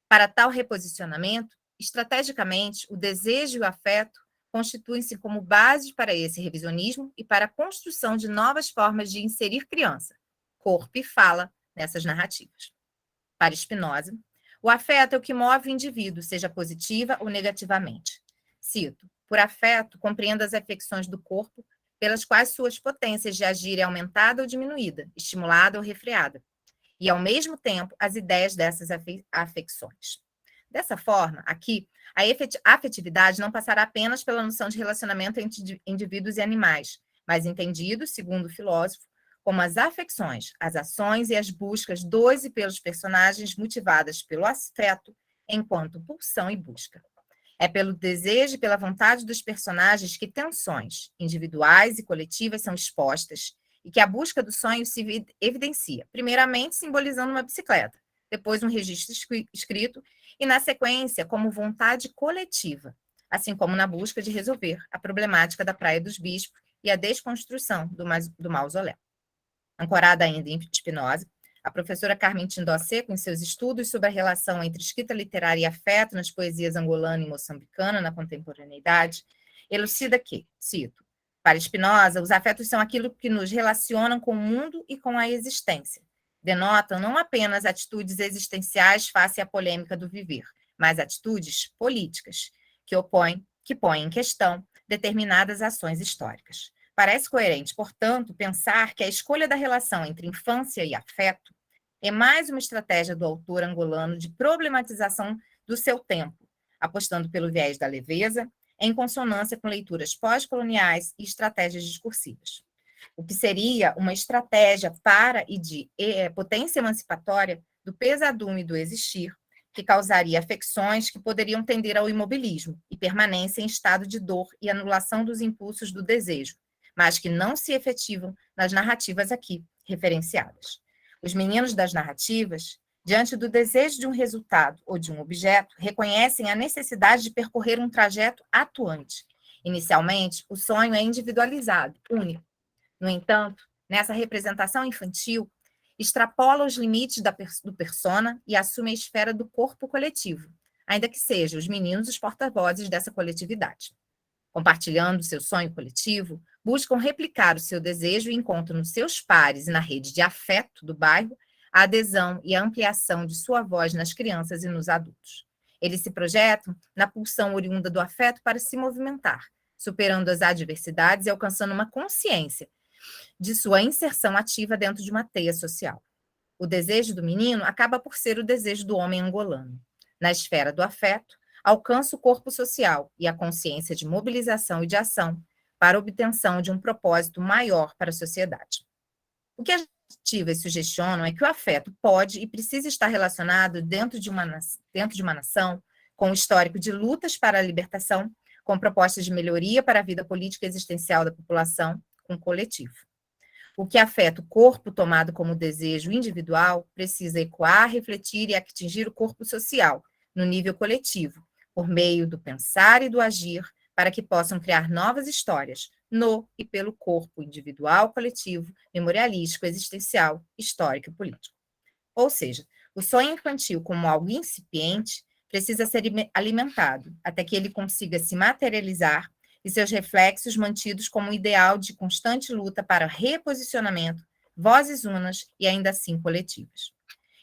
Para tal reposicionamento, estrategicamente, o desejo e o afeto constituem-se como base para esse revisionismo e para a construção de novas formas de inserir criança, corpo e fala nessas narrativas. Para Spinoza, o afeto é o que move o indivíduo, seja positiva ou negativamente. Cito: por afeto, compreendo as afecções do corpo, pelas quais suas potências de agir é aumentada ou diminuída, estimulada ou refreada, e, ao mesmo tempo, as ideias dessas afecções. Dessa forma, aqui, a afetividade não passará apenas pela noção de relacionamento entre indivíduos e animais, mas entendido, segundo o filósofo, como as afecções, as ações e as buscas dos e pelos personagens motivadas pelo afeto enquanto pulsão e busca. É pelo desejo e pela vontade dos personagens que tensões individuais e coletivas são expostas e que a busca do sonho se evidencia, primeiramente simbolizando uma bicicleta, depois um registro escrito e, na sequência, como vontade coletiva, assim como na busca de resolver a problemática da Praia dos Bispos e a desconstrução do mausoléu. Ancorada ainda em Spinoza, a professora Carmen Tindó Seco, em seus estudos sobre a relação entre escrita literária e afeto nas poesias angolana e moçambicana na contemporaneidade, elucida que, cito, para Spinoza, os afetos são aquilo que nos relacionam com o mundo e com a existência. Denotam não apenas atitudes existenciais face à polêmica do viver, mas atitudes políticas que põem em questão determinadas ações históricas. Parece coerente, portanto, pensar que a escolha da relação entre infância e afeto é mais uma estratégia do autor angolano de problematização do seu tempo, apostando pelo viés da leveza, em consonância com leituras pós-coloniais e estratégias discursivas. O que seria uma estratégia para e de potência emancipatória do pesadume do existir, que causaria afecções que poderiam tender ao imobilismo e permanência em estado de dor e anulação dos impulsos do desejo, mas que não se efetivam nas narrativas aqui referenciadas. Os meninos das narrativas, diante do desejo de um resultado ou de um objeto, reconhecem a necessidade de percorrer um trajeto atuante. Inicialmente, o sonho é individualizado, único. No entanto, nessa representação infantil, extrapola os limites do persona e assume a esfera do corpo coletivo, ainda que sejam os meninos os porta-vozes dessa coletividade. Compartilhando seu sonho coletivo, buscam replicar o seu desejo e encontram nos seus pares e na rede de afeto do bairro a adesão e a ampliação de sua voz nas crianças e nos adultos. Eles se projetam na pulsão oriunda do afeto para se movimentar, superando as adversidades e alcançando uma consciência de sua inserção ativa dentro de uma teia social. O desejo do menino acaba por ser o desejo do homem angolano. Na esfera do afeto, alcança o corpo social e a consciência de mobilização e de ação para a obtenção de um propósito maior para a sociedade. O que as narrativas sugestionam é que o afeto pode e precisa estar relacionado dentro de uma nação com um histórico de lutas para a libertação, com propostas de melhoria para a vida política e existencial da população, com o coletivo. O que afeta o corpo tomado como desejo individual precisa ecoar, refletir e atingir o corpo social, no nível coletivo, por meio do pensar e do agir, para que possam criar novas histórias, no e pelo corpo individual, coletivo, memorialístico, existencial, histórico e político. Ou seja, o sonho infantil, como algo incipiente, precisa ser alimentado, até que ele consiga se materializar e seus reflexos mantidos como um ideal de constante luta para reposicionamento, vozes unas e ainda assim coletivas.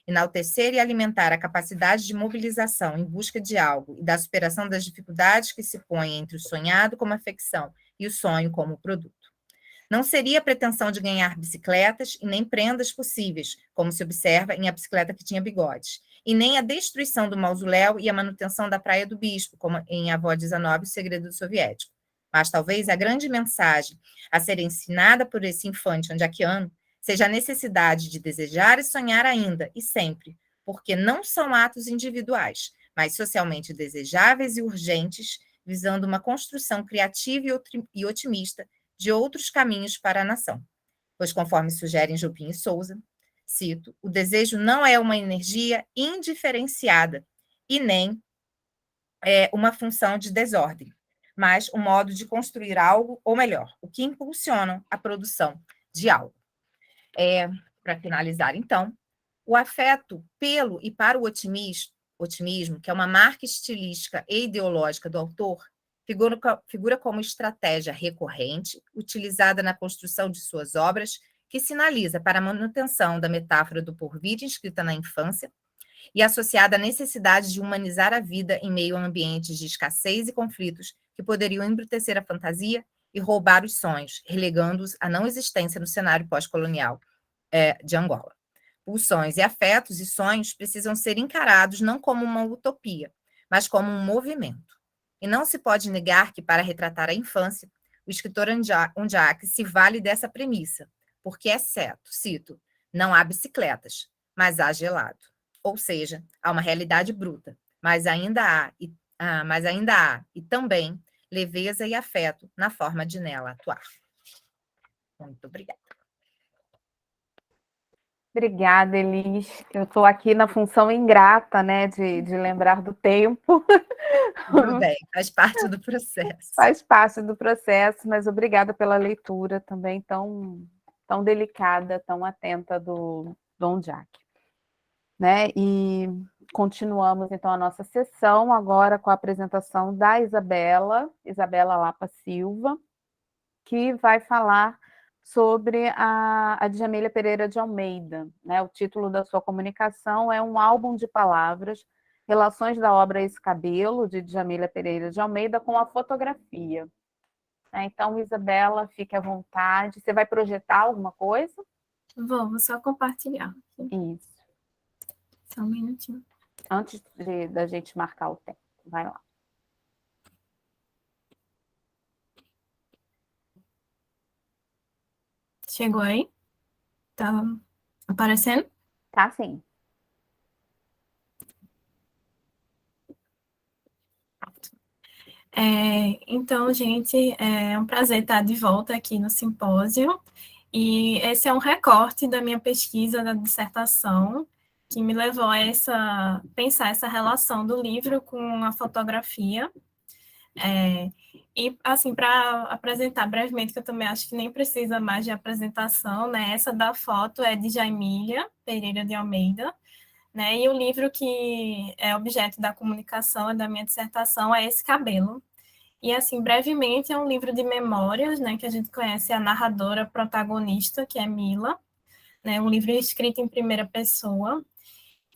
Enaltecer e alimentar a capacidade de mobilização em busca de algo e da superação das dificuldades que se põem entre o sonhado como afecção e o sonho como produto. Não seria a pretensão de ganhar bicicletas e nem prendas possíveis, como se observa em A Bicicleta que Tinha Bigodes, e nem a destruição do mausoléu e a manutenção da Praia do Bispo, como em Avó 19, O Segredo do Soviético. Mas talvez a grande mensagem a ser ensinada por esse infante ondiaquiano seja a necessidade de desejar e sonhar ainda e sempre, porque não são atos individuais, mas socialmente desejáveis e urgentes, visando uma construção criativa e otimista de outros caminhos para a nação. Pois, conforme sugerem Jobim e Souza, cito, o desejo não é uma energia indiferenciada e nem uma função de desordem, mas um modo de construir algo, ou melhor, o que impulsiona a produção de algo. Para finalizar, então, o afeto pelo e para o otimismo, que é uma marca estilística e ideológica do autor, figura como estratégia recorrente, utilizada na construção de suas obras, que sinaliza para a manutenção da metáfora do porvir inscrita na infância e associada à necessidade de humanizar a vida em meio a ambientes de escassez e conflitos que poderiam embrutecer a fantasia e roubar os sonhos, relegando-os à não existência no cenário pós-colonial de Angola. Pulsões e afetos e sonhos precisam ser encarados não como uma utopia, mas como um movimento. E não se pode negar que, para retratar a infância, o escritor Ondiak se vale dessa premissa, porque é certo, cito, não há bicicletas, mas há gelado. Ou seja, há uma realidade bruta, mas ainda há e também leveza e afeto na forma de nela atuar. Muito obrigada. Obrigada, Elis. Eu estou aqui na função ingrata, né, de lembrar do tempo. Tudo bem, faz parte do processo. Faz parte do processo, mas obrigada pela leitura também tão delicada, tão atenta do Ondiak. Né? E continuamos, então, a nossa sessão agora com a apresentação da Isabela Lapa Silva, que vai falar sobre a Djamília Pereira de Almeida. Né? O título da sua comunicação é Um Álbum de Palavras, Relações da Obra Esse Cabelo, de Djamília Pereira de Almeida, com a fotografia. Então, Isabela, fique à vontade. Você vai projetar alguma coisa? Vou só compartilhar. Isso. Só um minutinho. Antes da gente marcar o tempo. Vai lá. Chegou aí? Tá aparecendo? Tá, sim. Então, gente, é um prazer estar de volta aqui no simpósio. E esse é um recorte da minha pesquisa da dissertação, que me levou a pensar essa relação do livro com a fotografia. E, assim, para apresentar brevemente, que eu também acho que nem precisa mais de apresentação, né? Essa da foto é de Djamília Pereira de Almeida, né? E o livro que é objeto da comunicação, da minha dissertação, é Esse Cabelo. E, assim, brevemente, é um livro de memórias, né? Que a gente conhece a narradora protagonista, que é Mila, né? Um livro escrito em primeira pessoa.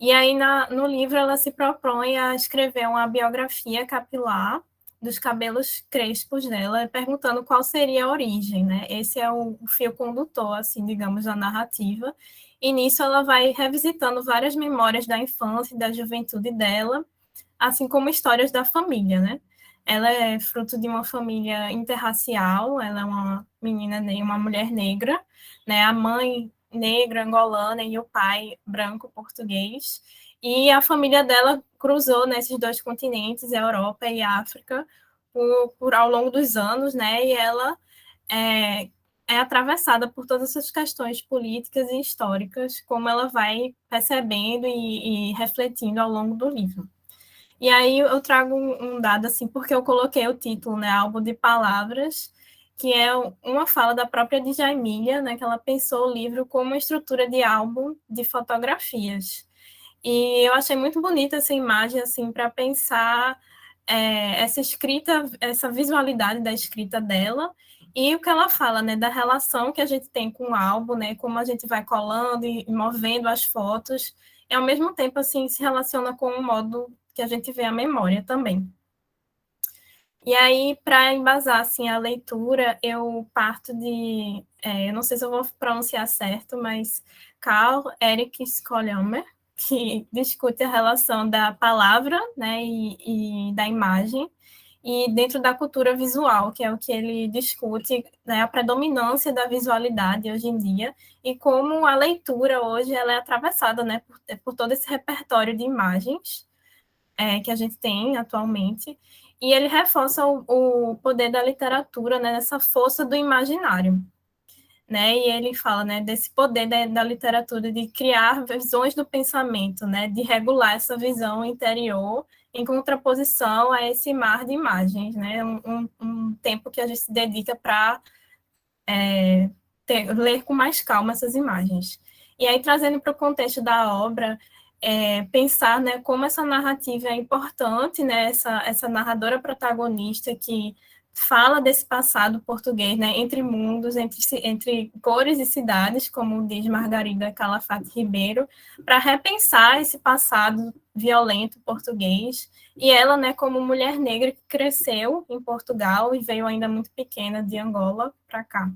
E aí, no livro, ela se propõe a escrever uma biografia capilar dos cabelos crespos dela, perguntando qual seria a origem, né? Esse é o fio condutor, assim, digamos, da narrativa. e nisso ela vai revisitando várias memórias da infância e da juventude dela, assim como histórias da família, né? Ela é fruto de uma família interracial, ela é uma menina, uma mulher negra, né? A mãe negra, angolana, e o pai branco, português. E a família dela cruzou nesses dois continentes, Europa e África, ao longo dos anos, né? E ela é atravessada por todas essas questões políticas e históricas, como ela vai percebendo e refletindo ao longo do livro. E aí eu trago um dado assim, porque eu coloquei o título, né, Álbum de Palavras, que é uma fala da própria Djamila, né, que ela pensou o livro como uma estrutura de álbum de fotografias. E eu achei muito bonita essa imagem, assim, para pensar essa escrita, essa visualidade da escrita dela, e o que ela fala, né, da relação que a gente tem com o álbum, né, como a gente vai colando e movendo as fotos, e ao mesmo tempo, assim, se relaciona com o modo que a gente vê a memória também. E aí, para embasar, assim, a leitura, eu parto eu não sei se eu vou pronunciar certo, mas Carl Erik Skoljomer, que discute a relação da palavra, né, e da imagem, e dentro da cultura visual, que é o que ele discute, né, a predominância da visualidade hoje em dia, e como a leitura hoje ela é atravessada, né, por todo esse repertório de imagens que a gente tem atualmente, e ele reforça o poder da literatura, né, nessa força do imaginário. Né, e ele fala, né, desse poder da literatura de criar visões do pensamento, né, de regular essa visão interior em contraposição a esse mar de imagens, né, um tempo que a gente se dedica para ler com mais calma essas imagens. E aí, trazendo para o contexto da obra, pensar, né, como essa narrativa é importante, né, essa narradora protagonista que fala desse passado português, né, entre mundos, entre cores e cidades, como diz Margarida Calafate Ribeiro, para repensar esse passado violento português. E ela, né, como mulher negra que cresceu em Portugal e veio ainda muito pequena de Angola para cá.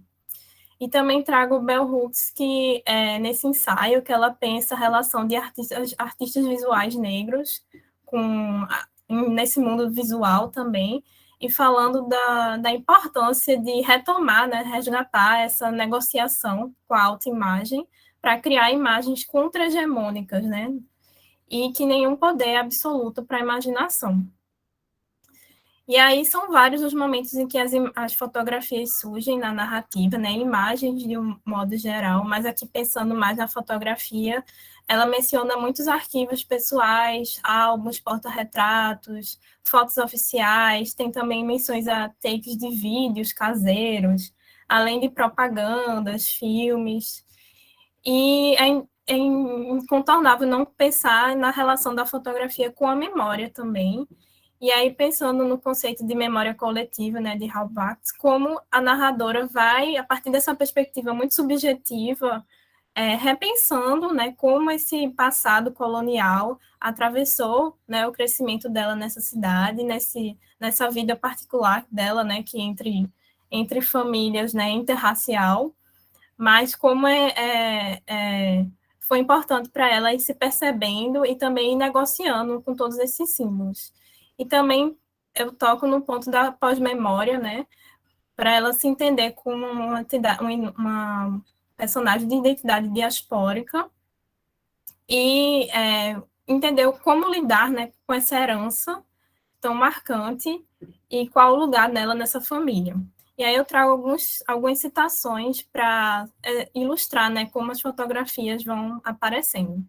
E também trago Bell Hooks, que nesse ensaio que ela pensa a relação de artistas visuais negros nesse mundo visual também, e falando da importância de retomar, né, resgatar essa negociação com a autoimagem para criar imagens contra-hegemônicas, né, e que nenhum poder é absoluto para a imaginação. E aí são vários os momentos em que as fotografias surgem na narrativa, né, imagens de um modo geral, mas aqui pensando mais na fotografia, ela menciona muitos arquivos pessoais, álbuns, porta-retratos, fotos oficiais, tem também menções a takes de vídeos caseiros, além de propagandas, filmes, e é incontornável não pensar na relação da fotografia com a memória também. E aí, pensando no conceito de memória coletiva, né, de Halbach, como a narradora vai, a partir dessa perspectiva muito subjetiva, repensando, né, como esse passado colonial atravessou, né, o crescimento dela nessa cidade, nessa vida particular dela, né, que entre famílias, né, interracial, mas como foi importante para ela ir se percebendo e também ir negociando com todos esses símbolos. E também eu toco no ponto da pós-memória, né, para ela se entender como uma personagem de identidade diaspórica e entender como lidar, né, com essa herança tão marcante e qual o lugar dela nessa família. E aí eu trago algumas citações para ilustrar, né, como as fotografias vão aparecendo.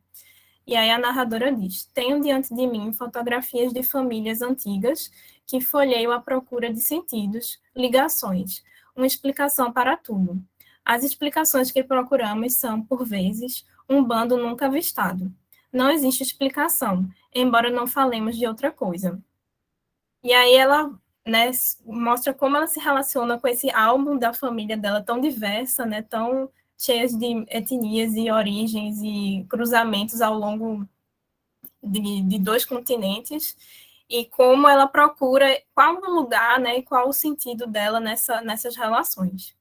E aí a narradora diz: tenho diante de mim fotografias de famílias antigas que folheio à procura de sentidos, ligações, uma explicação para tudo. As explicações que procuramos são, por vezes, um bando nunca avistado. Não existe explicação, embora não falemos de outra coisa. E aí ela, né, mostra como ela se relaciona com esse álbum da família dela tão diversa, né, tão cheias de etnias e origens e cruzamentos ao longo de dois continentes, e como ela procura qual o lugar, né, e qual o sentido dela nessas relações.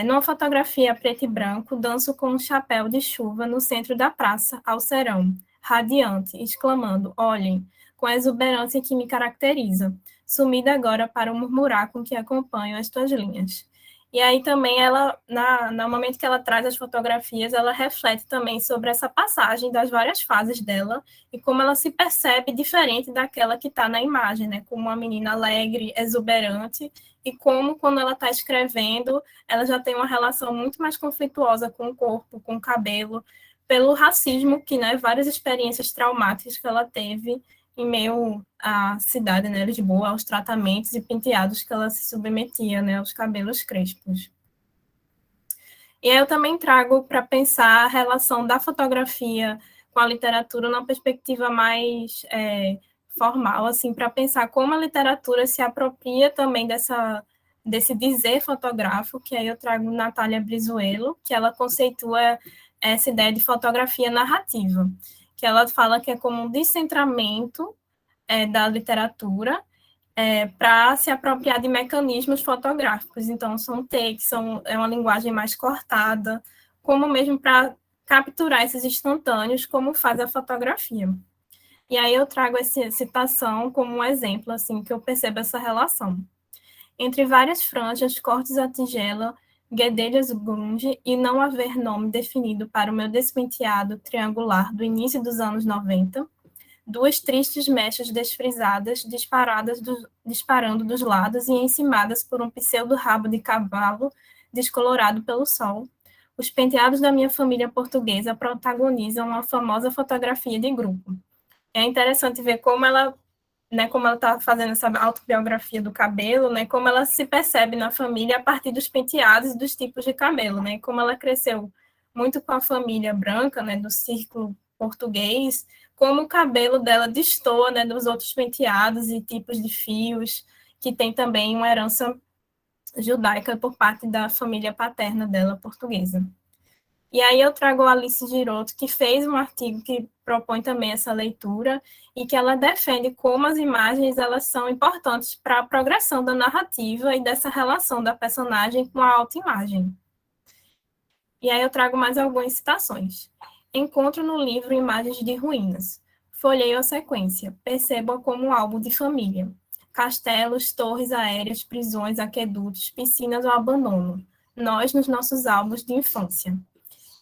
Numa fotografia preto e branco, danço com um chapéu de chuva no centro da praça, ao serão, radiante, exclamando, olhem, com a exuberância que me caracteriza, sumida agora para o murmurar com que acompanho as tuas linhas. E aí também ela, no momento que ela traz as fotografias, ela reflete também sobre essa passagem das várias fases dela e como ela se percebe diferente daquela que está na imagem, né? Como uma menina alegre, exuberante, e como, quando ela está escrevendo, ela já tem uma relação muito mais conflituosa com o corpo, com o cabelo, pelo racismo, que, né, várias experiências traumáticas que ela teve em meio à cidade, né, Lisboa, aos tratamentos e penteados que ela se submetia, né, aos cabelos crespos. E aí eu também trago para pensar a relação da fotografia com a literatura numa perspectiva mais formal, assim, para pensar como a literatura se apropria também desse dizer fotográfico, que aí eu trago Natália Brizuelo, que ela conceitua essa ideia de fotografia narrativa, que ela fala que é como um descentramento da literatura para se apropriar de mecanismos fotográficos. Então, são takes, é uma linguagem mais cortada, como mesmo para capturar esses instantâneos, como faz a fotografia. E aí eu trago essa citação como um exemplo, assim, que eu percebo essa relação. Entre várias franjas, cortes à tigela, guedelhas grunge e não haver nome definido para o meu despenteado triangular do início dos anos 90, duas tristes mechas desfrisadas, disparando dos lados e encimadas por um pseudo-rabo de cavalo descolorado pelo sol, os penteados da minha família portuguesa protagonizam uma famosa fotografia de grupo. É interessante ver como ela está fazendo essa autobiografia do cabelo, né, como ela se percebe na família a partir dos penteados e dos tipos de cabelo, né, como ela cresceu muito com a família branca, né, do círculo português, como o cabelo dela destoa, né, dos outros penteados e tipos de fios, que tem também uma herança judaica por parte da família paterna dela, portuguesa. E aí eu trago a Alice Girotto, que fez um artigo que propõe também essa leitura e que ela defende como as imagens elas são importantes para a progressão da narrativa e dessa relação da personagem com a autoimagem. E aí eu trago mais algumas citações. Encontro no livro imagens de ruínas. Folheio a sequência. Percebo-a como um álbum de família. Castelos, torres aéreas, prisões, aquedutos, piscinas ao abandono. Nós nos nossos álbuns de infância.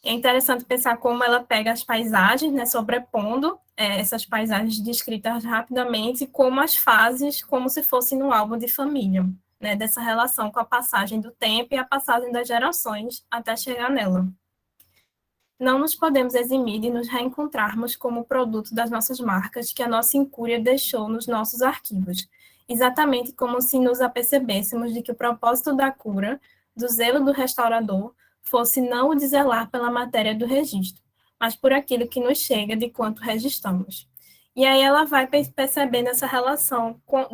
É interessante pensar como ela pega as paisagens, né, sobrepondo essas paisagens descritas rapidamente, como as fases, como se fosse num álbum de família, né, dessa relação com a passagem do tempo e a passagem das gerações até chegar nela. Não nos podemos eximir de nos reencontrarmos como produto das nossas marcas que a nossa incúria deixou nos nossos arquivos, exatamente como se nos apercebêssemos de que o propósito da cura, do zelo do restaurador, fosse não o de zelar pela matéria do registro, mas por aquilo que nos chega de quanto registramos. E aí ela vai percebendo essa relação com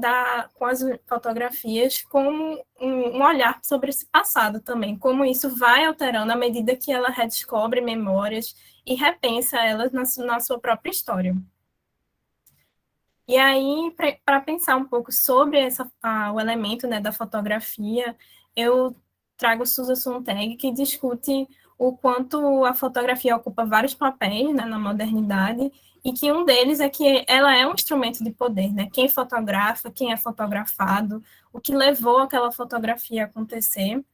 as fotografias como um olhar sobre esse passado também, como isso vai alterando à medida que ela redescobre memórias e repensa elas na sua própria história. E aí, para pensar um pouco sobre o elemento, né, da fotografia, eu trago Susan Sontag, que discute o quanto a fotografia ocupa vários papéis, né, na modernidade, e que um deles é que ela é um instrumento de poder, né? Quem fotografa, quem é fotografado, o que levou aquela fotografia a acontecer,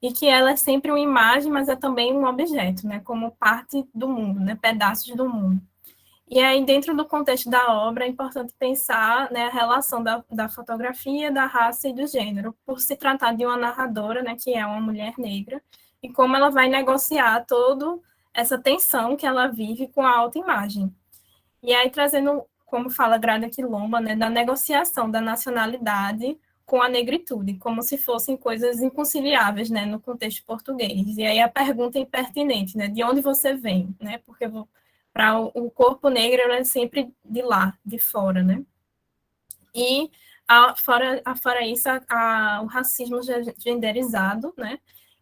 e que ela é sempre uma imagem, mas é também um objeto, né? Como parte do mundo, né? Pedaços do mundo. E aí, dentro do contexto da obra, é importante pensar, né, a relação da fotografia, da raça e do gênero, por se tratar de uma narradora, né, que é uma mulher negra, e como ela vai negociar toda essa tensão que ela vive com a autoimagem. E aí, trazendo, como fala Grada Quilomba, né, da negociação da nacionalidade com a negritude, como se fossem coisas inconciliáveis, né, no contexto português. E aí a pergunta é impertinente, né, de onde você vem, né, porque para o corpo negro ele é sempre de lá, de fora, né? E fora isso, o racismo genderizado, né?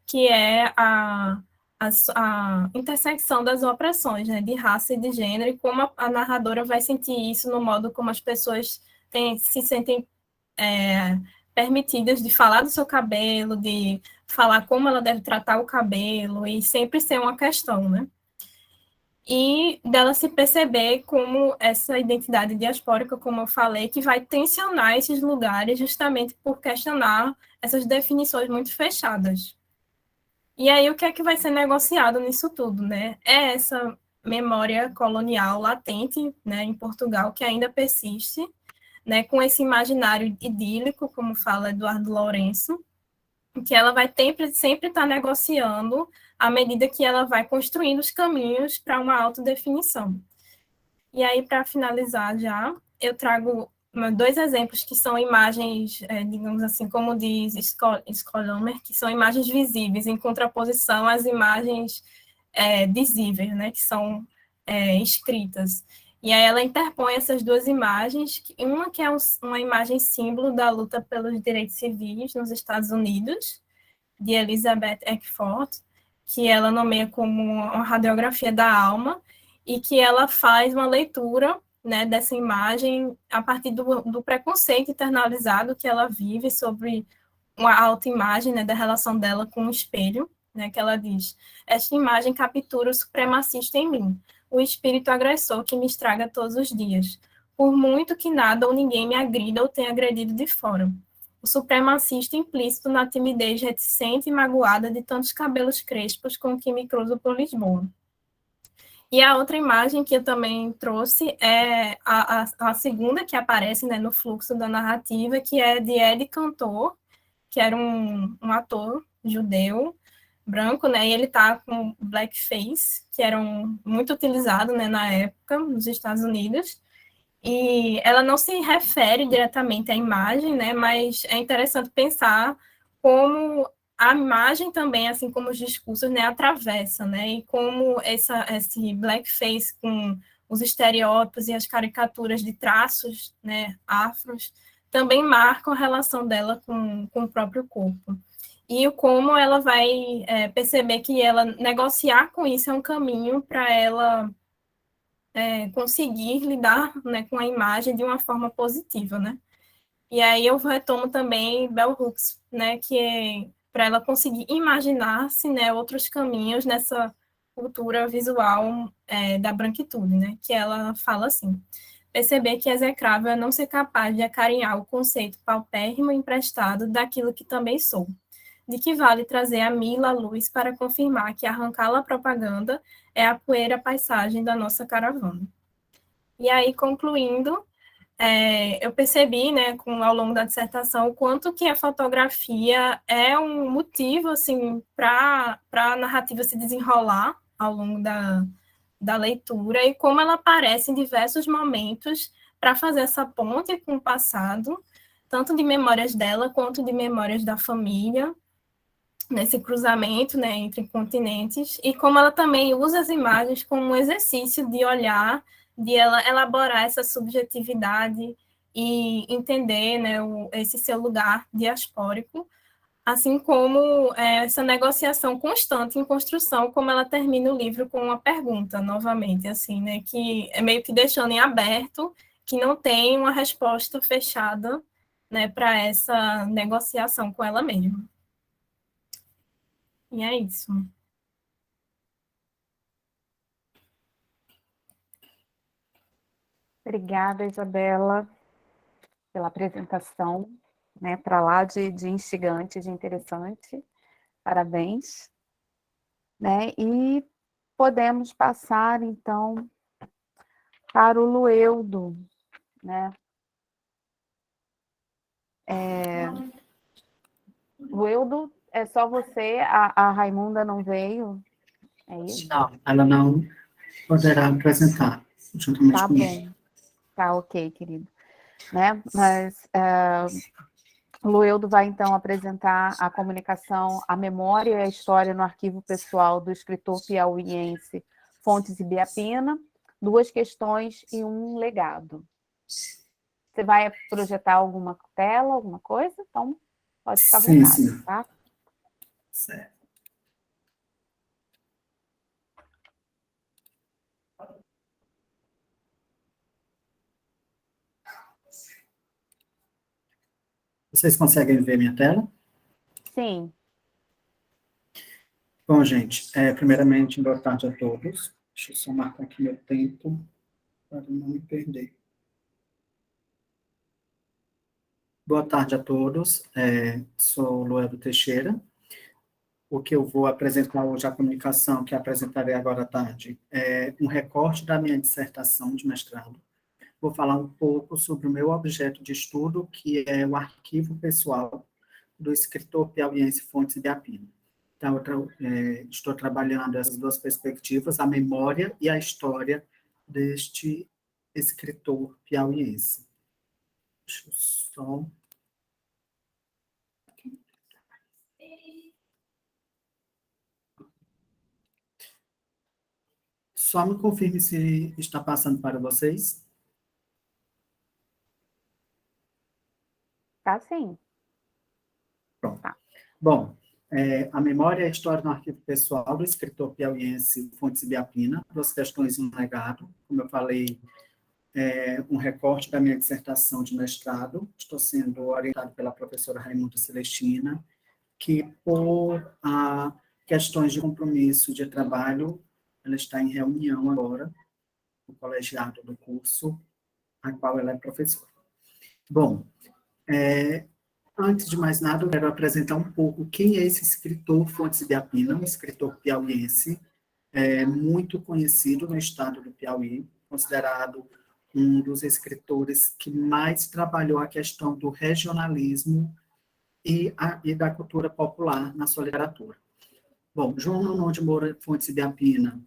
Que é a intersecção das opressões, né? De raça e de gênero, e como a narradora vai sentir isso no modo como as pessoas se sentem permitidas de falar do seu cabelo, de falar como ela deve tratar o cabelo, e sempre ser uma questão, né? E dela se perceber como essa identidade diaspórica, como eu falei, que vai tensionar esses lugares justamente por questionar essas definições muito fechadas. E aí, o que é que vai ser negociado nisso tudo, né? É essa memória colonial latente, né, em Portugal, que ainda persiste, né, com esse imaginário idílico, como fala Eduardo Lourenço, que ela vai sempre estar negociando à medida que ela vai construindo os caminhos para uma autodefinição. E aí, para finalizar já, eu trago dois exemplos que são imagens, digamos assim, como diz Schollamer, que são imagens visíveis, em contraposição às imagens visíveis, né, que são escritas. E aí ela interpõe essas duas imagens, uma que é uma imagem símbolo da luta pelos direitos civis nos Estados Unidos, de Elizabeth Eckford, que ela nomeia como uma radiografia da alma, e que ela faz uma leitura, né, dessa imagem a partir do preconceito internalizado que ela vive sobre uma autoimagem, né, da relação dela com o espelho, né, que ela diz: esta imagem captura o supremacista em mim, o espírito agressor que me estraga todos os dias, por muito que nada ou ninguém me agrida ou tenha agredido de fora. O supremacista implícito na timidez reticente e magoada de tantos cabelos crespos com que me cruzo por Lisboa. E a outra imagem que eu também trouxe é a segunda que aparece, né, no fluxo da narrativa, que é de Ed Cantor, que era um ator judeu, branco, né, e ele tá com blackface, que era muito utilizado, né, na época, nos Estados Unidos, e ela não se refere diretamente à imagem, né, mas é interessante pensar como a imagem também, assim como os discursos, né, atravessa, né, e como esse blackface com os estereótipos e as caricaturas de traços, né, afros, também marcam a relação dela com o próprio corpo. E como ela vai perceber que ela negociar com isso é um caminho para ela conseguir lidar, né, com a imagem de uma forma positiva, né? E aí eu retomo também Bell Hooks, né, que é para ela conseguir imaginar-se, né, outros caminhos nessa cultura visual da branquitude, né? Que ela fala assim: perceber que é execrável é não ser capaz de acarinhar o conceito paupérrimo emprestado daquilo que também sou. De que vale trazer a Mila à luz para confirmar que arrancá-la à propaganda é a poeira paisagem da nossa caravana. E aí, concluindo, eu percebi, né, ao longo da dissertação, o quanto que a fotografia é um motivo, assim, para a narrativa se desenrolar ao longo da leitura, e como ela aparece em diversos momentos para fazer essa ponte com o passado, tanto de memórias dela quanto de memórias da família, nesse cruzamento, né, entre continentes, e como ela também usa as imagens como um exercício de olhar, de ela elaborar essa subjetividade e entender, né, esse seu lugar diaspórico, assim como essa negociação constante em construção, como ela termina o livro com uma pergunta, novamente, assim, né, que é meio que deixando em aberto, que não tem uma resposta fechada, né, para essa negociação com ela mesma. E é isso. Obrigada, Isabela, pela apresentação, né, para lá de instigante, de interessante. Parabéns. Né? E podemos passar, então, para o Lueldo, né? Lueldo, é só você, a Raimunda não veio, é isso? Não, ela não poderá apresentar juntamente Tá comigo. bom, tá ok, querido. Né? Mas o Lueldo vai, então, apresentar a comunicação, a memória e a história no arquivo pessoal do escritor piauiense Fontes Ibiapina, 2 questões e um legado. Você vai projetar alguma tela, alguma coisa? Então, pode ficar à Sim, vontade, sim. tá? Certo. Vocês conseguem ver minha tela? Sim. Bom, gente, primeiramente, boa tarde a todos. Deixa eu só marcar aqui meu tempo para não me perder. Boa tarde a todos. Sou Lueldo Teixeira. O que eu vou apresentar hoje, a comunicação que apresentarei agora à tarde, é um recorte da minha dissertação de mestrado. Vou falar um pouco sobre o meu objeto de estudo, que é o arquivo pessoal do escritor piauiense Fontes Ibiapina. Então, estou trabalhando essas duas perspectivas, a memória e a história deste escritor piauiense. Deixa eu só... Só me confirme se está passando para vocês. Tá sim. Pronto. Tá. Bom, a memória e a história no arquivo pessoal do escritor piauiense Fontes Ibiapina, duas questões e um legado. Como eu falei, um recorte da minha dissertação de mestrado. Estou sendo orientado pela professora Raimunda Celestina, que por questões de compromisso de trabalho, ela está em reunião agora, no colegiado do curso, a qual ela é professora. Bom, antes de mais nada, eu quero apresentar um pouco quem é esse escritor Fontes Ibiapina, um escritor piauiense, muito conhecido no estado do Piauí, considerado um dos escritores que mais trabalhou a questão do regionalismo e da cultura popular na sua literatura. Bom, João Nuno de Moura Fontes Ibiapina,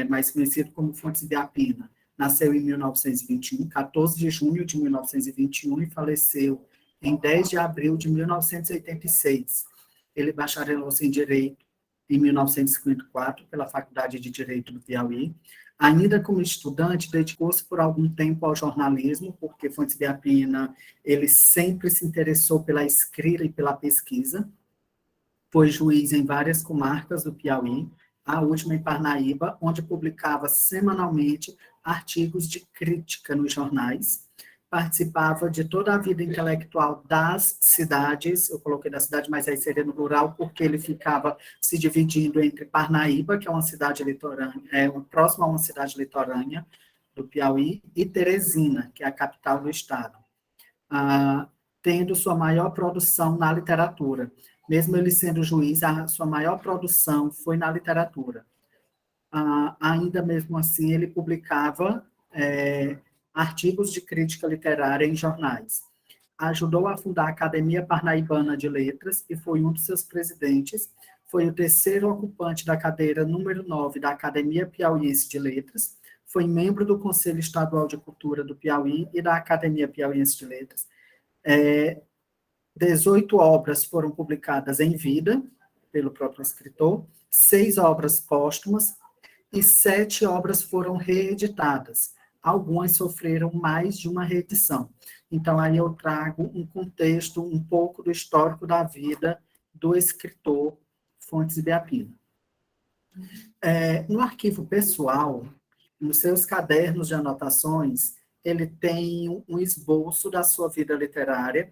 mais conhecido como Fontes Ibiapina, nasceu em 1921, 14 de junho de 1921, e faleceu em 10 de abril de 1986. Ele bacharelou-se em Direito em 1954 pela Faculdade de Direito do Piauí. Ainda como estudante, dedicou-se por algum tempo ao jornalismo, porque Fontes Ibiapina, ele sempre se interessou pela escrita e pela pesquisa. Foi juiz em várias comarcas do Piauí, a última em Parnaíba, onde publicava semanalmente artigos de crítica nos jornais. Participava de toda a vida intelectual das cidades, eu coloquei da cidade, mas aí seria no rural, porque ele ficava se dividindo entre Parnaíba, que é uma cidade litorânea, próxima a uma cidade litorânea do Piauí, e Teresina, que é a capital do estado, tendo sua maior produção na literatura. Mesmo ele sendo juiz, a sua maior produção foi na literatura. Ainda mesmo assim, ele publicava artigos de crítica literária em jornais. Ajudou a fundar a Academia Parnaibana de Letras e foi um dos seus presidentes. Foi o terceiro ocupante da cadeira número 9 da Academia Piauiense de Letras. Foi membro do Conselho Estadual de Cultura do Piauí e da Academia Piauiense de Letras. 18 obras foram publicadas em vida, pelo próprio escritor, 6 obras póstumas e 7 obras foram reeditadas. Algumas sofreram mais de uma reedição. Então, aí eu trago um contexto, um pouco do histórico da vida do escritor Fontes Ibiapina. No arquivo pessoal, nos seus cadernos de anotações, ele tem um esboço da sua vida literária,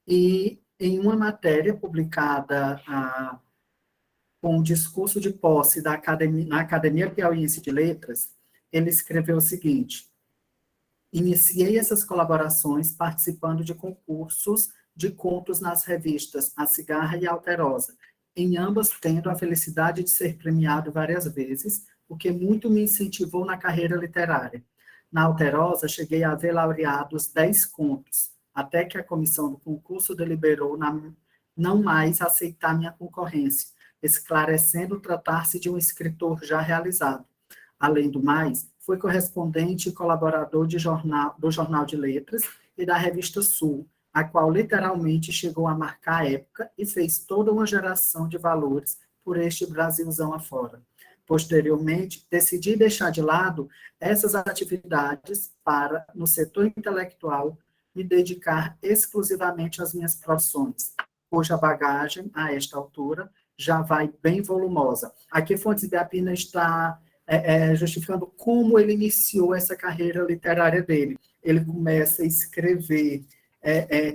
e em uma matéria publicada com um discurso de posse na Academia Piauiense de Letras, ele escreveu o seguinte: iniciei essas colaborações participando de concursos de contos nas revistas A Cigarra e a Alterosa, em ambas tendo a felicidade de ser premiado várias vezes, o que muito me incentivou na carreira literária. Na Alterosa, cheguei a haver laureados 10 contos, até que a comissão do concurso deliberou não mais aceitar minha concorrência, esclarecendo tratar-se de um escritor já realizado. Além do mais, foi correspondente e colaborador do Jornal de Letras e da Revista Sul, a qual literalmente chegou a marcar a época e fez toda uma geração de valores por este Brasilzão afora. Posteriormente, decidi deixar de lado essas atividades para, no setor intelectual, me dedicar exclusivamente às minhas produções, cuja bagagem, a esta altura, já vai bem volumosa. Aqui Fontes Ibiapina está justificando como ele iniciou essa carreira literária dele. Ele começa a escrever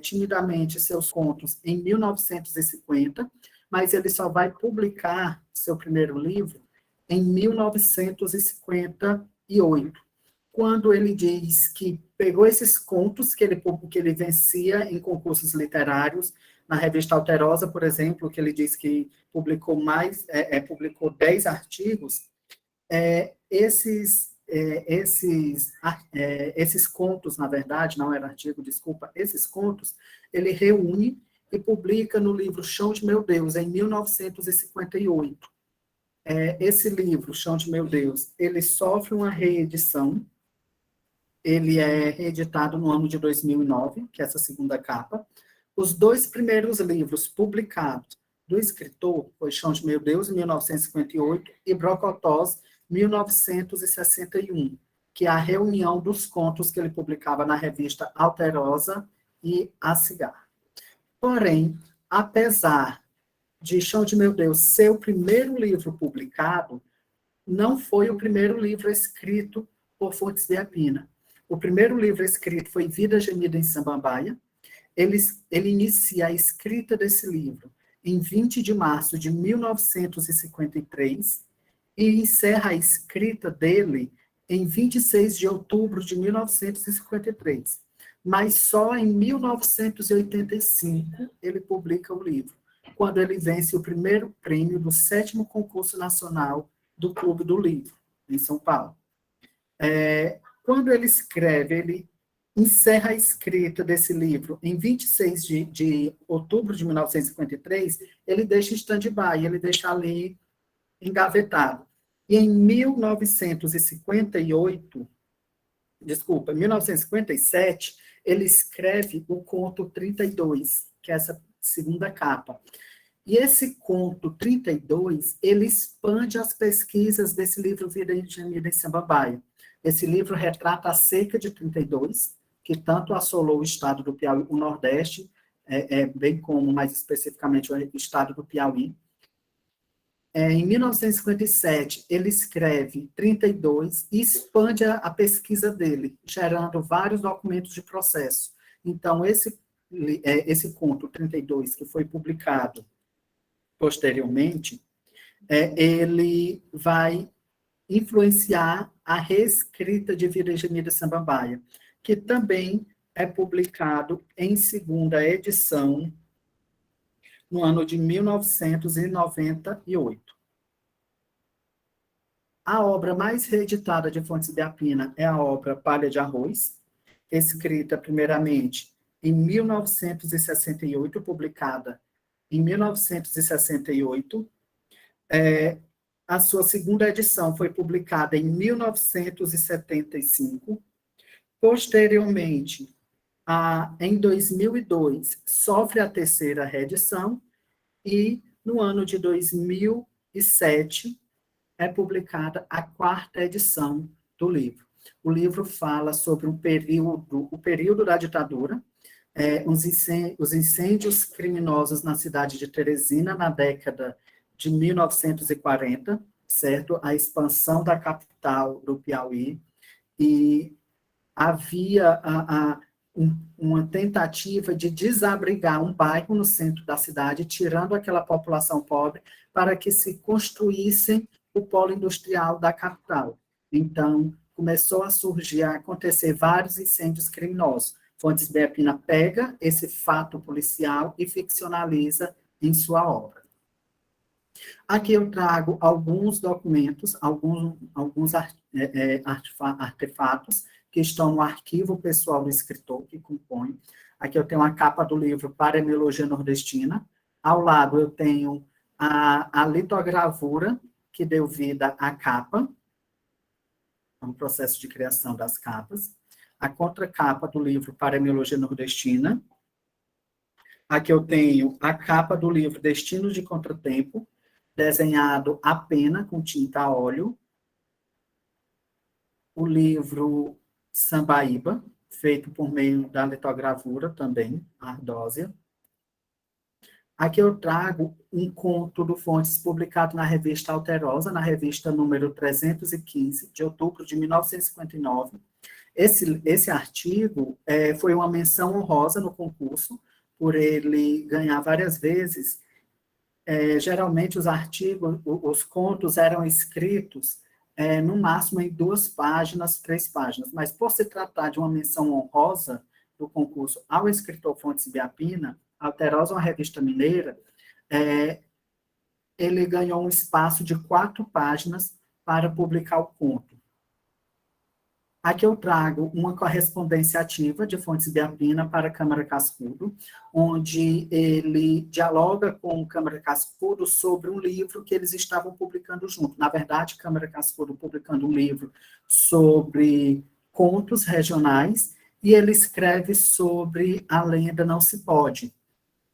timidamente seus contos em 1950, mas ele só vai publicar seu primeiro livro em 1958, quando ele diz que pegou esses contos que ele vencia em concursos literários, na revista Alterosa, por exemplo, que ele diz que publicou publicou 10 artigos, esses contos, na verdade, não era artigo, desculpa, esses contos, ele reúne e publica no livro Chão de Meu Deus, em 1958. Esse livro, Chão de Meu Deus, ele sofre uma reedição, ele é reeditado no ano de 2009, que é essa segunda capa. Os 2 primeiros livros publicados do escritor foi Chão de Meu Deus, em 1958, e Brocotós, 1961, que é a reunião dos contos que ele publicava na revista Alterosa e A Cigarra. Porém, apesar de Chão de Meu Deus ser o primeiro livro publicado, não foi o primeiro livro escrito por Fontes de Apina. O primeiro livro escrito foi Vida Gemida em Samambaia. Ele inicia a escrita desse livro em 20 de março de 1953 e encerra a escrita dele em 26 de outubro de 1953. Mas só em 1985 ele publica o livro, quando ele vence o primeiro prêmio do 7º Concurso Nacional do Clube do Livro, em São Paulo. Quando ele escreve, ele encerra a escrita desse livro em 26 de outubro de 1953, ele deixa em stand-by, ele deixa ali engavetado. E em 1957, ele escreve o conto 32, que é essa segunda capa. E esse conto 32, ele expande as pesquisas desse livro Vida Gemida em Samambaia. Esse livro retrata a seca de 32, que tanto assolou o estado do Piauí, o Nordeste, bem como, mais especificamente, o estado do Piauí. Em 1957, ele escreve 32 e expande a pesquisa dele, gerando vários documentos de processo. Então, esse conto 32, que foi publicado posteriormente, ele vai influenciar a reescrita de Vida Gemida Samambaia, que também é publicado em segunda edição no ano de 1998. A obra mais reeditada de Fontes de Apina é a obra Palha de Arroz, escrita primeiramente em 1968, publicada em 1968. A sua segunda edição foi publicada em 1975. Posteriormente, em 2002, sofre a terceira reedição e, no ano de 2007, é publicada a quarta edição do livro. O livro fala sobre o período da ditadura, os incêndios criminosos na cidade de Teresina na década de 1940, certo? A expansão da capital do Piauí, e havia uma tentativa de desabrigar um bairro no centro da cidade, tirando aquela população pobre, para que se construíssem o polo industrial da capital. Então, começou a surgir, a acontecer vários incêndios criminosos. Fontes de Apina pega esse fato policial e ficcionaliza em sua obra. Aqui eu trago alguns documentos, alguns artefatos que estão no arquivo pessoal do escritor, que compõe. Aqui eu tenho a capa do livro Paremiologia Nordestina. Ao lado eu tenho a litogravura que deu vida à capa, é um processo de criação das capas. A contracapa do livro Paremiologia Nordestina. Aqui eu tenho a capa do livro Destinos de Contratempo, desenhado a pena com tinta a óleo. O livro Sambaíba, feito por meio da litogravura também, a ardósia. Aqui eu trago um conto do Fontes publicado na revista Alterosa, na revista número 315, de outubro de 1959. Esse artigo foi uma menção honrosa no concurso, por ele ganhar várias vezes geralmente os artigos, os contos eram escritos no máximo em 2 páginas, 3 páginas, mas por se tratar de uma menção honrosa do concurso ao escritor Fontes Ibiapina, Alterosa, uma revista mineira, ele ganhou um espaço de 4 páginas para publicar o conto. Aqui eu trago uma correspondência ativa de Fontes Ibiapina para a Câmara Cascudo, onde ele dialoga com a Câmara Cascudo sobre um livro que eles estavam publicando junto. Na verdade, a Câmara Cascudo publicando um livro sobre contos regionais, e ele escreve sobre A Lenda Não Se Pode.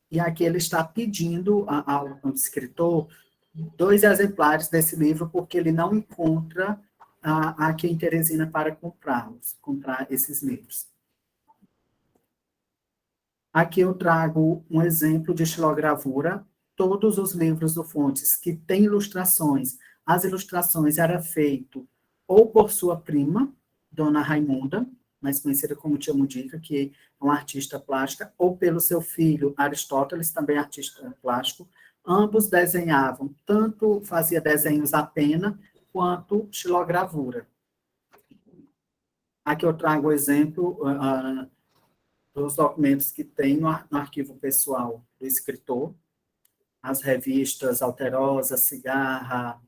E aqui ele está pedindo ao escritor 2 exemplares desse livro, porque ele não encontra aqui em Teresina para comprar esses livros. Aqui eu trago um exemplo de estilogravura. Todos os livros do Fontes que têm ilustrações, as ilustrações eram feitas ou por sua prima, Dona Raimunda, mais conhecida como Tia Mudica, que é uma artista plástica, ou pelo seu filho, Aristóteles, também artista plástico. Ambos desenhavam, tanto fazia desenhos a pena, quanto xilogravura. Aqui eu trago o exemplo dos documentos que tem no arquivo pessoal do escritor, as revistas Alterosa, Cigarra,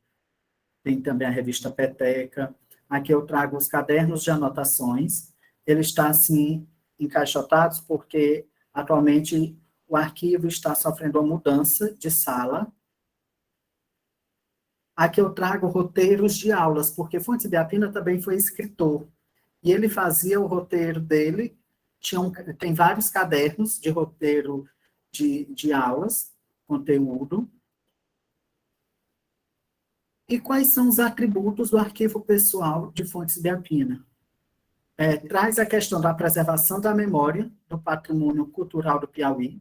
tem também a revista Peteca. Aqui eu trago os cadernos de anotações. Ele está, assim, encaixotados porque, atualmente, o arquivo está sofrendo uma mudança de sala. Aqui eu trago roteiros de aulas, porque Fontes Ibiapina também foi escritor. E ele fazia o roteiro dele, tem vários cadernos de roteiro de aulas, conteúdo. E quais são os atributos do arquivo pessoal de Fontes Ibiapina? Traz a questão da preservação da memória do patrimônio cultural do Piauí.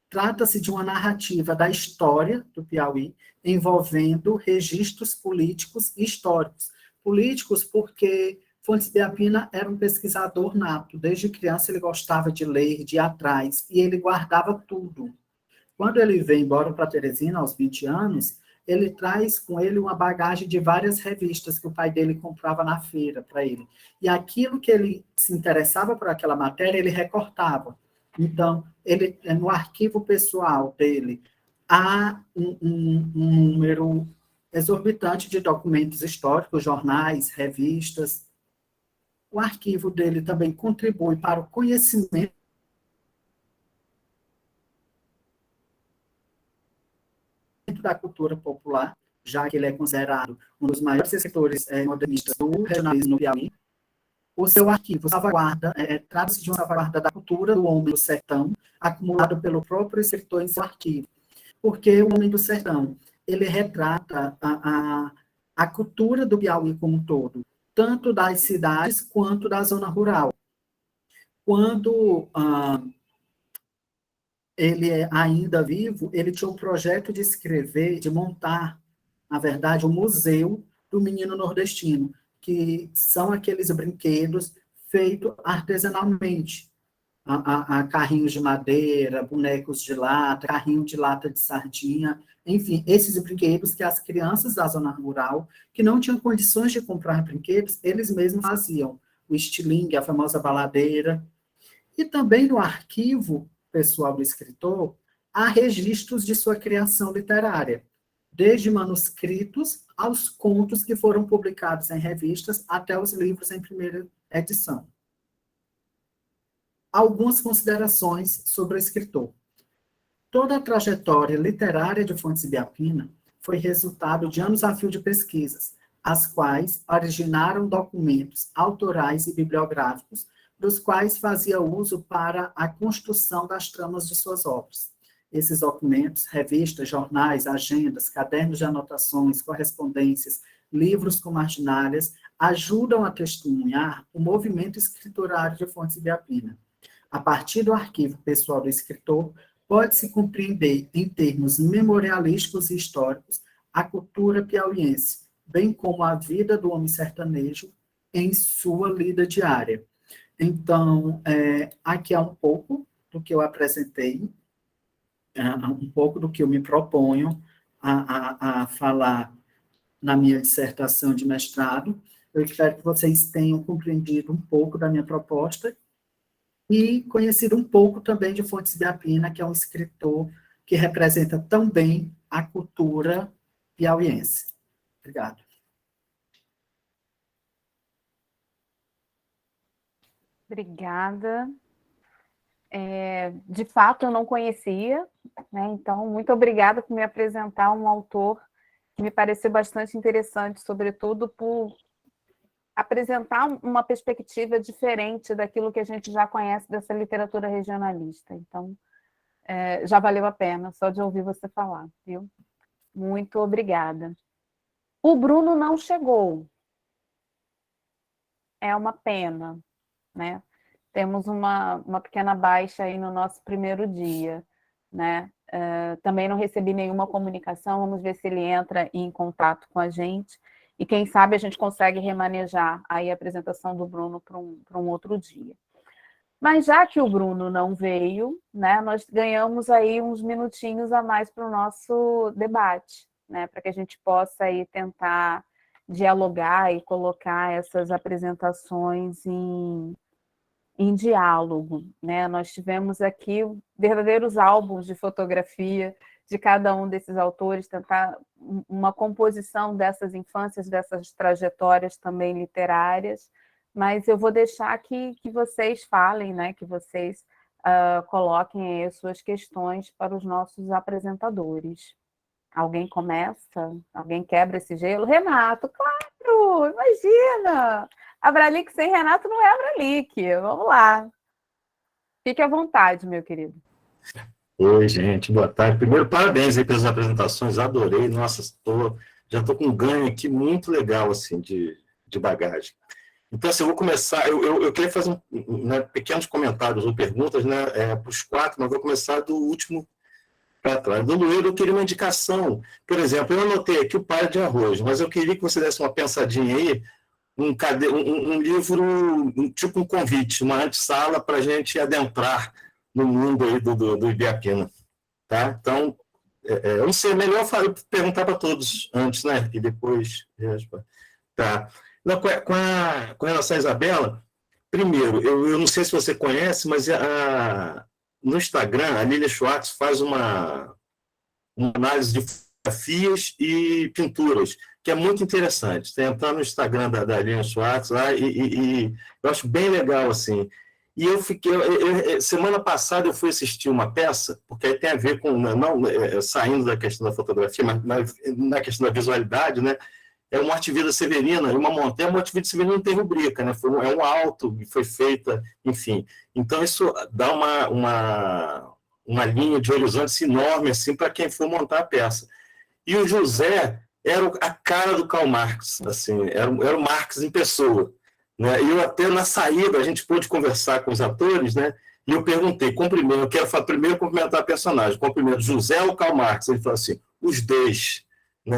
Trata-se de uma narrativa da história do Piauí, envolvendo registros políticos e históricos. Políticos porque Fontes Ibiapina era um pesquisador nato. Desde criança ele gostava de ler, de ir atrás, e ele guardava tudo. Quando ele vem embora para Teresina, aos 20 anos, ele traz com ele uma bagagem de várias revistas que o pai dele comprava na feira para ele. E aquilo que ele se interessava por aquela matéria, ele recortava. Então, no arquivo pessoal dele, há um número exorbitante de documentos históricos, jornais, revistas. O arquivo dele também contribui para o conhecimento da cultura popular, já que ele é considerado um dos maiores escritores modernistas do regionalismo no Piauí. O seu arquivo salvaguarda, trata-se de uma salvaguarda da cultura do homem do sertão, acumulado pelo próprio escritor em seu arquivo. Porque o homem do sertão, ele retrata a cultura do Piauí como um todo, tanto das cidades quanto da zona rural. Quando ele é ainda vivo, ele tinha o projeto de escrever, de montar, na verdade, um museu do menino nordestino, que são aqueles brinquedos feitos artesanalmente. A carrinhos de madeira, bonecos de lata, carrinho de lata de sardinha, enfim, esses brinquedos que as crianças da zona rural, que não tinham condições de comprar brinquedos, eles mesmos faziam. O estilingue, a famosa baladeira. E também no arquivo pessoal do escritor, há registros de sua criação literária, desde manuscritos aos contos que foram publicados em revistas até os livros em primeira edição. Algumas considerações sobre o escritor. Toda a trajetória literária de Fontes Ibiapina foi resultado de anos a fio de pesquisas, as quais originaram documentos autorais e bibliográficos, dos quais fazia uso para a construção das tramas de suas obras. Esses documentos, revistas, jornais, agendas, cadernos de anotações, correspondências, livros com marginárias, ajudam a testemunhar o movimento escriturário de Fontes Ibiapina. A partir do arquivo pessoal do escritor, pode-se compreender, em termos memorialísticos e históricos, a cultura piauiense, bem como a vida do homem sertanejo em sua lida diária. Então, aqui é um pouco do que eu apresentei. um pouco do que eu me proponho a falar na minha dissertação de mestrado. Eu espero que vocês tenham compreendido um pouco da minha proposta e conhecido um pouco também de Fontes Biapina, que é um escritor que representa tão bem a cultura piauiense. Obrigado. Obrigada. De fato, eu não conhecia, né? Então, muito obrigada por me apresentar um autor que me pareceu bastante interessante, sobretudo por apresentar uma perspectiva diferente daquilo que a gente já conhece dessa literatura regionalista. Então, já valeu a pena só de ouvir você falar, viu? Muito obrigada. O Bruno não chegou. É uma pena, né? Temos uma pequena baixa aí no nosso primeiro dia, né? Também não recebi nenhuma comunicação, vamos ver se ele entra em contato com a gente, e quem sabe a gente consegue remanejar aí a apresentação do Bruno para um outro dia. Mas já que o Bruno não veio, né, nós ganhamos aí uns minutinhos a mais para o nosso debate, né, para que a gente possa aí tentar dialogar e colocar essas apresentações em diálogo, né? Nós tivemos aqui verdadeiros álbuns de fotografia de cada um desses autores, tentar uma composição dessas infâncias, dessas trajetórias também literárias, mas eu vou deixar que vocês falem, né? Que vocês coloquem aí suas questões para os nossos apresentadores. Alguém começa? Alguém quebra esse gelo? Renato, claro! Imagina! Abralic sem Renato não é Abralic. Vamos lá. Fique à vontade, meu querido. Oi, gente, boa tarde. Primeiro, parabéns aí pelas apresentações, adorei. Nossa, já estou com um ganho aqui muito legal, assim, de bagagem. Então, assim, eu vou começar, eu queria fazer pequenos comentários ou perguntas, né, para os quatro, mas vou começar do último para trás. Do Lueiro, eu queria uma indicação. Por exemplo, eu anotei aqui o Palha de Arroz, mas eu queria que você desse uma pensadinha aí, um livro, tipo um convite, uma antessala para a gente adentrar no mundo aí do Ibiapina, tá? Então, eu não sei, é melhor perguntar para todos antes, né? E depois... Tá. Não, com relação a Isabela, primeiro, eu não sei se você conhece, mas no Instagram, a Lília Schwartz faz uma análise de fotografias e pinturas, que é muito interessante. Você entrar no Instagram da Lília Schwartz lá e eu acho bem legal, assim. E semana passada eu fui assistir uma peça, porque aí tem a ver com, não saindo da questão da fotografia, mas na questão da visualidade, né? É uma Morte e Vida Severina, uma montanha, a Morte e Vida Severina não tem rubrica, né? É um alto, foi feita, enfim. Então, isso dá uma linha de horizonte enorme, assim, para quem for montar a peça. E o José era a cara do Karl Marx, assim, era o Marx em pessoa. Né? E eu até, na saída, a gente pôde conversar com os atores, né? E eu perguntei, eu quero primeiro cumprimentar a personagem, cumprimento José ou Karl Marx? Ele falou assim, os dois. Né?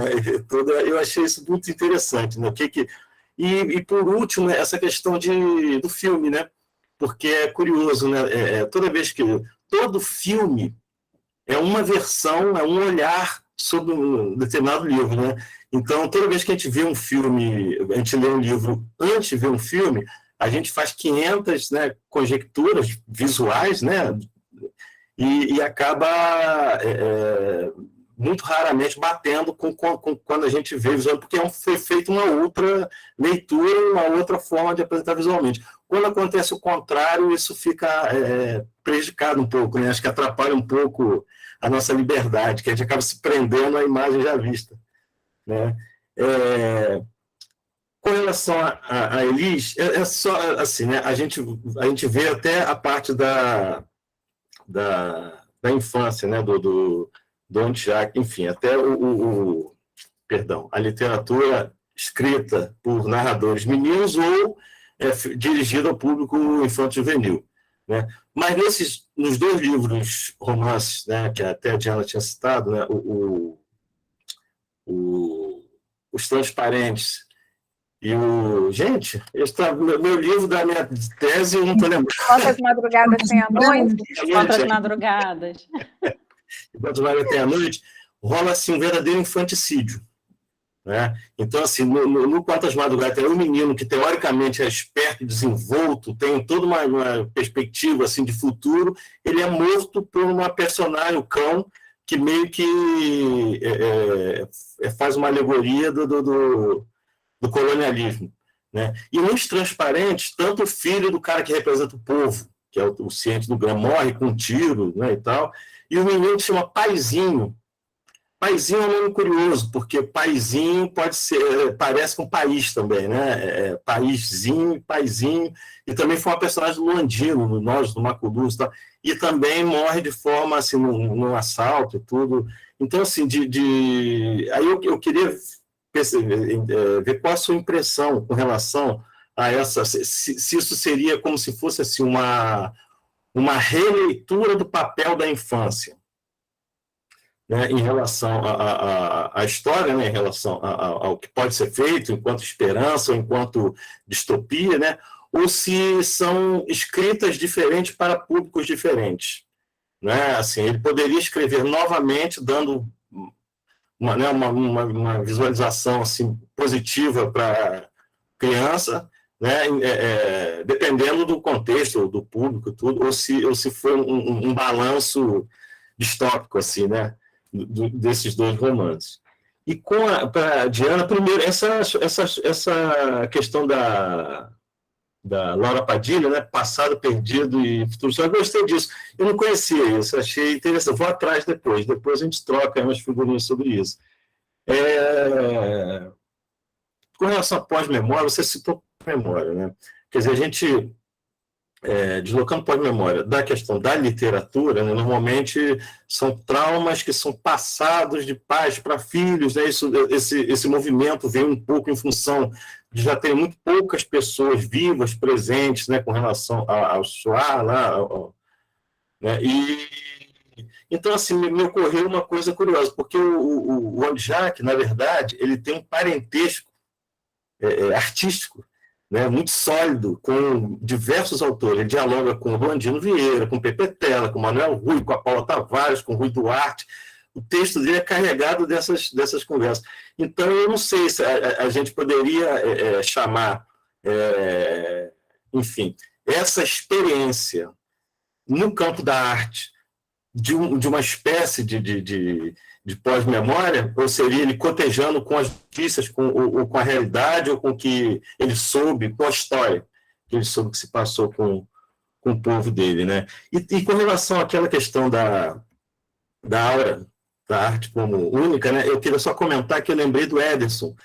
Eu achei isso muito interessante. Né? E, por último, né, essa questão do filme, né? Porque é curioso, né? Toda vez que... Todo filme é uma versão, é um olhar sobre um determinado livro, né? Então, toda vez que a gente vê um filme, a gente lê um livro antes de ver um filme, a gente faz 500, né, conjecturas visuais, né? E acaba... muito raramente batendo com quando a gente vê visualmente, porque foi feita uma outra leitura, uma outra forma de apresentar visualmente. Quando acontece o contrário, isso fica prejudicado um pouco, né? Acho que atrapalha um pouco a nossa liberdade, que a gente acaba se prendendo à imagem já vista. Né? Com relação a Elis, é só assim, né? A gente vê até a parte da infância, né? Do Antjak, enfim, até a literatura escrita por narradores meninos ou dirigida ao público infanto-juvenil. Né? Mas nos dois livros romances, né, que até a Diana tinha citado, né, Os Transparentes e Gente, meu livro da minha tese, eu não estou lembrando. Quantas madrugadas sem a noite? Quantas madrugadas. Quantas Mágoas Tem a Noite, rola assim, um verdadeiro infanticídio. Né? Então, assim, no Quantas Madrugadas Tem, o menino que teoricamente é esperto, desenvolto, tem toda uma perspectiva assim, de futuro, ele é morto por uma personagem, o cão, que meio que faz uma alegoria do colonialismo. Né? E nos Transparentes, tanto o filho do cara que representa o povo, que é o ciente do Grão, morre com um tiro, né, e tal, e o menino que se chama Paizinho. Paizinho é um nome curioso, porque Paizinho pode ser, parece com país também, né? Paíszinho, Paizinho, e também foi uma personagem do Luandino, no Nós, do Maculus, tá? E também morre de forma, assim, num assalto e tudo. Então, assim, aí eu queria ver qual a sua impressão com relação a essa, se isso seria como se fosse, assim, uma releitura do papel da infância. Né, em relação à história, né, em relação ao que pode ser feito enquanto esperança ou enquanto distopia, né, ou se são escritas diferentes para públicos diferentes. Né? Assim, ele poderia escrever novamente, dando uma visualização assim, positiva para a criança, né, dependendo do contexto, do público, tudo, ou se for um balanço distópico, assim, né? Desses dois romances. E para a Diana, primeiro, essa questão da Laura Padilha, né, Passado, Perdido e Futuro Sonho, eu gostei disso. Eu não conhecia isso, achei interessante. Vou atrás depois a gente troca umas figurinhas sobre isso. Com relação à pós-memória, você citou memória, né? Quer dizer, a gente... deslocando para a memória da questão da literatura, né, normalmente são traumas que são passados de pais para filhos, né, esse movimento vem um pouco em função de já ter muito poucas pessoas vivas presentes, né, com relação ao Shoah, né, então, assim, me ocorreu uma coisa curiosa, porque o Ondiak, na verdade, ele tem um parentesco artístico, né, muito sólido, com diversos autores. Ele dialoga com o Luandino Vieira, com Pepe Tela, com Manuel Rui, com a Paula Tavares, com o Rui Duarte. O texto dele é carregado dessas conversas. Então, eu não sei se a gente poderia chamar, enfim, essa experiência no campo da arte de uma espécie de pós-memória, ou seria ele cotejando com as notícias, ou com a realidade, ou com o que ele soube, com a história que ele soube que se passou com o povo dele, né? E com relação àquela questão da aura da arte como única, né? Eu queria só comentar que eu lembrei do Ederson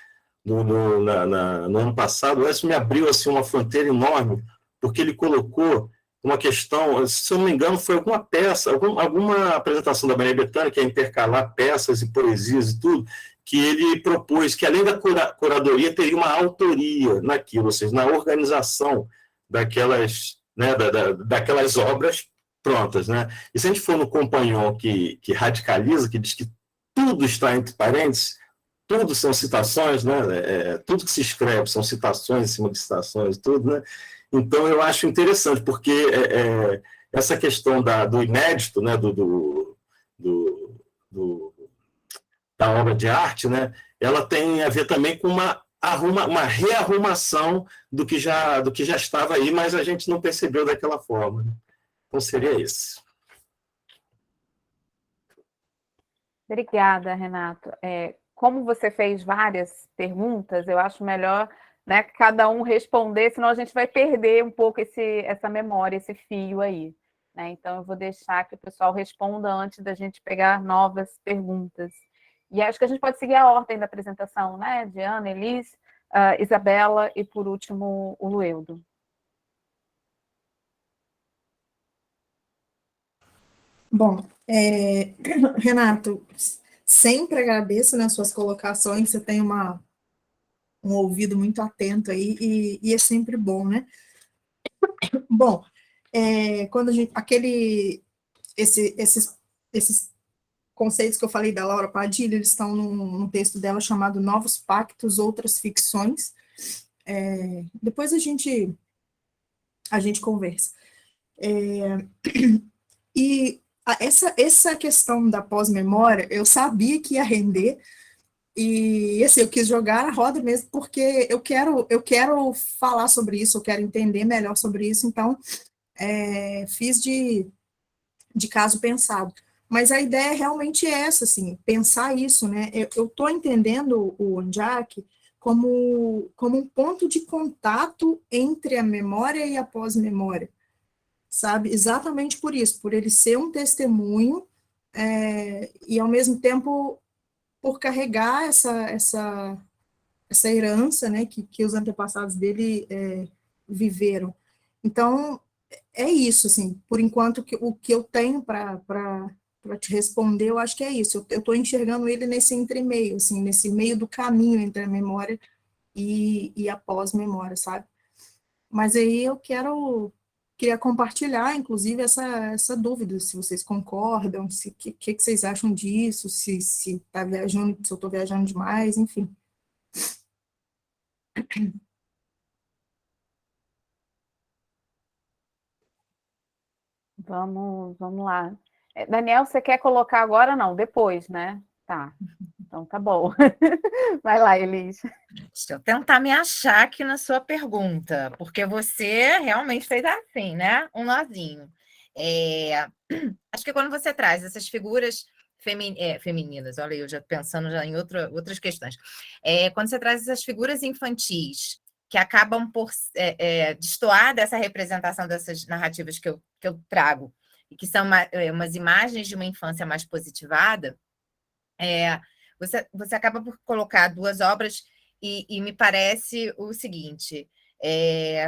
no ano passado. O Ederson me abriu assim, uma fronteira enorme, porque ele colocou uma questão, se eu não me engano, foi alguma peça, alguma apresentação da Maria Bethânia, que é intercalar peças e poesias e tudo, que ele propôs que, além da curadoria, teria uma autoria naquilo, ou seja, na organização daquelas, né, daquelas obras prontas. Né? E se a gente for no Compagnon que radicaliza, que diz que tudo está entre parênteses, tudo são citações, né? Tudo que se escreve são citações em cima de citações, tudo, né? Então, eu acho interessante, porque essa questão do inédito, né, da obra de arte, né, ela tem a ver também com uma rearrumação do que já estava aí, mas a gente não percebeu daquela forma. Né? Então, seria isso. Obrigada, Renato. Como você fez várias perguntas, eu acho melhor, né, cada um responder, senão a gente vai perder um pouco essa memória, esse fio aí. Né? Então, eu vou deixar que o pessoal responda antes da gente pegar novas perguntas. E acho que a gente pode seguir a ordem da apresentação, né? Diana, Elis, Isabela e, por último, o Lueudo. Bom, Renato, sempre agradeço nas suas colocações, você tem um ouvido muito atento aí, e é sempre bom, né? Bom, quando a gente, esses conceitos que eu falei da Laura Padilha, eles estão num texto dela chamado Novos Pactos, Outras Ficções. Depois a gente conversa. E essa questão da pós-memória, eu sabia que ia render, e assim, eu quis jogar a roda mesmo, porque eu quero falar sobre isso, eu quero entender melhor sobre isso, então fiz de caso pensado. Mas a ideia realmente é essa, assim, pensar isso, né? Eu estou entendendo o Ondiak como um ponto de contato entre a memória e a pós-memória, sabe? Exatamente por isso, por ele ser um testemunho, e ao mesmo tempo por carregar essa herança, né, que os antepassados dele viveram. Então, é isso, assim, por enquanto, o que eu tenho para te responder, eu acho que é isso. Eu estou enxergando ele nesse entremeio, assim, nesse meio do caminho entre a memória e a pós-memória, sabe? Mas aí queria compartilhar, inclusive, essa dúvida, se vocês concordam, se que vocês acham disso, se tá viajando, se eu estou viajando demais, enfim. Vamos lá. Daniel, você quer colocar agora? Não, depois, né? Tá. Então tá bom. Vai lá, Elis. Deixa eu tentar me achar aqui na sua pergunta, porque você realmente fez assim, né? Um nozinho. Acho que quando você traz essas figuras femininas, olha, eu já pensando já em outras questões. Quando você traz essas figuras infantis que acabam por destoar dessa representação dessas narrativas que eu trago, e que são umas imagens de uma infância mais positivada, você acaba por colocar duas obras e me parece o seguinte,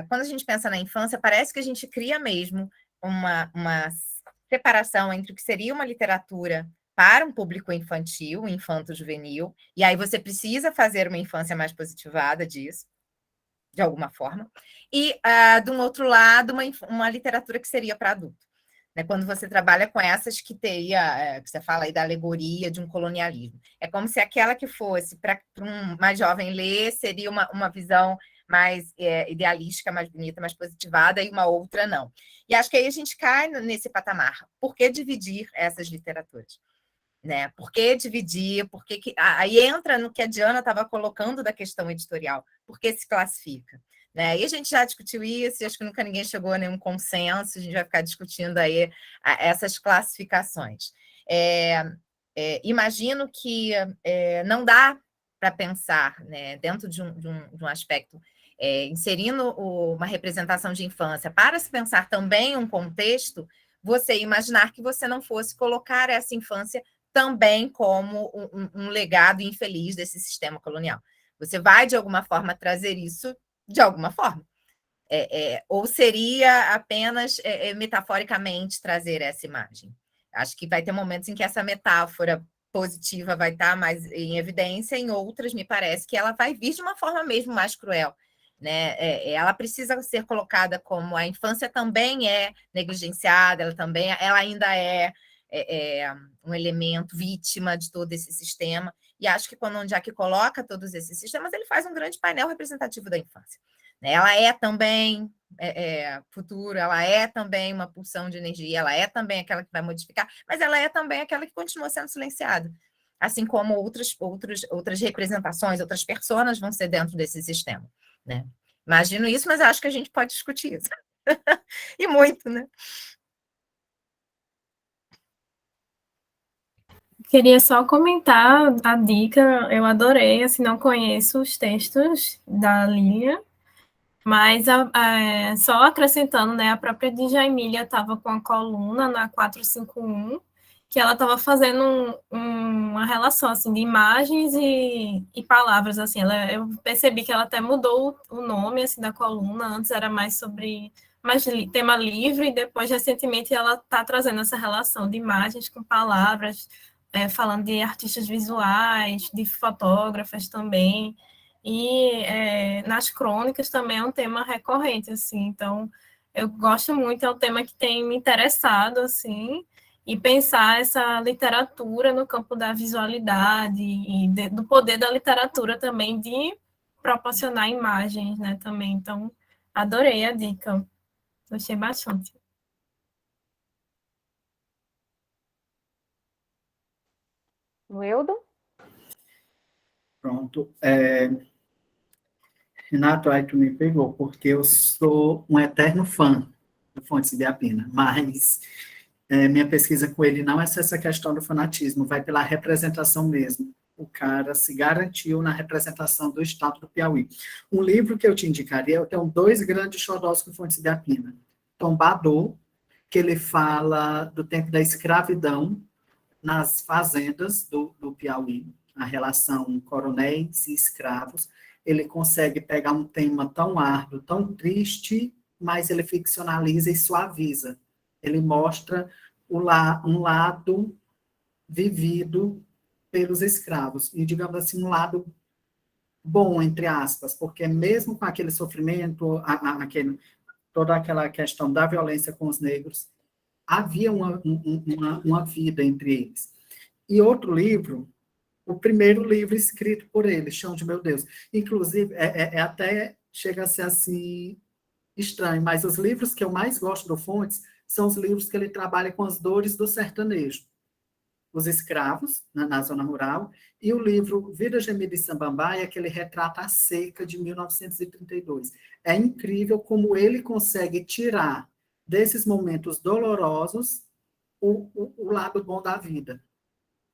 quando a gente pensa na infância, parece que a gente cria mesmo uma separação entre o que seria uma literatura para um público infantil, infanto-juvenil, e aí você precisa fazer uma infância mais positivada disso, de alguma forma, e, de um outro lado, uma literatura que seria para adulto. Né, quando você trabalha com essas que teria, que você fala aí da alegoria de um colonialismo. É como se aquela que fosse para um mais jovem ler seria uma visão mais idealística, mais bonita, mais positivada, e uma outra não. E acho que aí a gente cai nesse patamar. Por que dividir essas literaturas? Né? Por que dividir? Aí entra no que a Diana estava colocando da questão editorial. Por que se classifica? Né? E a gente já discutiu isso, e acho que nunca ninguém chegou a nenhum consenso, a gente vai ficar discutindo aí essas classificações. Imagino que não dá para pensar, né, dentro de um aspecto, inserindo uma representação de infância, para se pensar também um contexto, você imaginar que você não fosse colocar essa infância também como um legado infeliz desse sistema colonial. Você vai, de alguma forma, trazer isso de alguma forma. Ou seria apenas metaforicamente trazer essa imagem. Acho que vai ter momentos em que essa metáfora positiva vai estar mais em evidência, em outras, me parece que ela vai vir de uma forma mesmo mais cruel. Né? Ela precisa ser colocada como a infância também é negligenciada, ela ainda é um elemento vítima de todo esse sistema, e acho que quando o Ondiak coloca todos esses sistemas, ele faz um grande painel representativo da infância. Ela é também futuro, ela é também uma pulsão de energia, ela é também aquela que vai modificar, mas ela é também aquela que continua sendo silenciada, assim como outras representações, outras personas vão ser dentro desse sistema. Né? Imagino isso, mas acho que a gente pode discutir isso. E muito, né? Queria só comentar a dica, eu adorei, assim, não conheço os textos da Lilia, mas só acrescentando, né, a própria Djamília estava com a coluna na 451, que ela estava fazendo uma relação, assim, de imagens e palavras, assim, eu percebi que ela até mudou o nome, assim, da coluna, antes era mais sobre tema livre, e depois, recentemente, ela está trazendo essa relação de imagens com palavras, falando de artistas visuais, de fotógrafas também, e nas crônicas também é um tema recorrente, assim, então eu gosto muito, é um tema que tem me interessado, assim, e pensar essa literatura no campo da visualidade e do poder da literatura também de proporcionar imagens, né, também, então adorei a dica, gostei bastante. Wildo? Pronto. Renato, aí tu me pegou, porque eu sou um eterno fã do Fontes de Apina, mas minha pesquisa com ele não é essa questão do fanatismo, vai pela representação mesmo. O cara se garantiu na representação do estado do Piauí. Um livro que eu te indicaria, eu tenho 2 grandes xodós com Fontes de Apina. Tombador, que ele fala do tempo da escravidão nas fazendas do Piauí, a relação coronéis e escravos. Ele consegue pegar um tema tão árduo, tão triste, mas ele ficcionaliza e suaviza. Ele mostra um lado vivido pelos escravos, e, digamos assim, um lado bom, entre aspas, porque mesmo com aquele sofrimento, toda aquela questão da violência com os negros, havia uma vida entre eles. E outro livro, o primeiro livro escrito por ele, Chão de Meu Deus. Inclusive, até chega a ser assim estranho, mas os livros que eu mais gosto do Fontes são os livros que ele trabalha com as dores do sertanejo. Os escravos, na zona rural, e o livro Vida Gemida em Samambaia, que ele retrata a seca de 1932. É incrível como ele consegue tirar desses momentos dolorosos o lado bom da vida.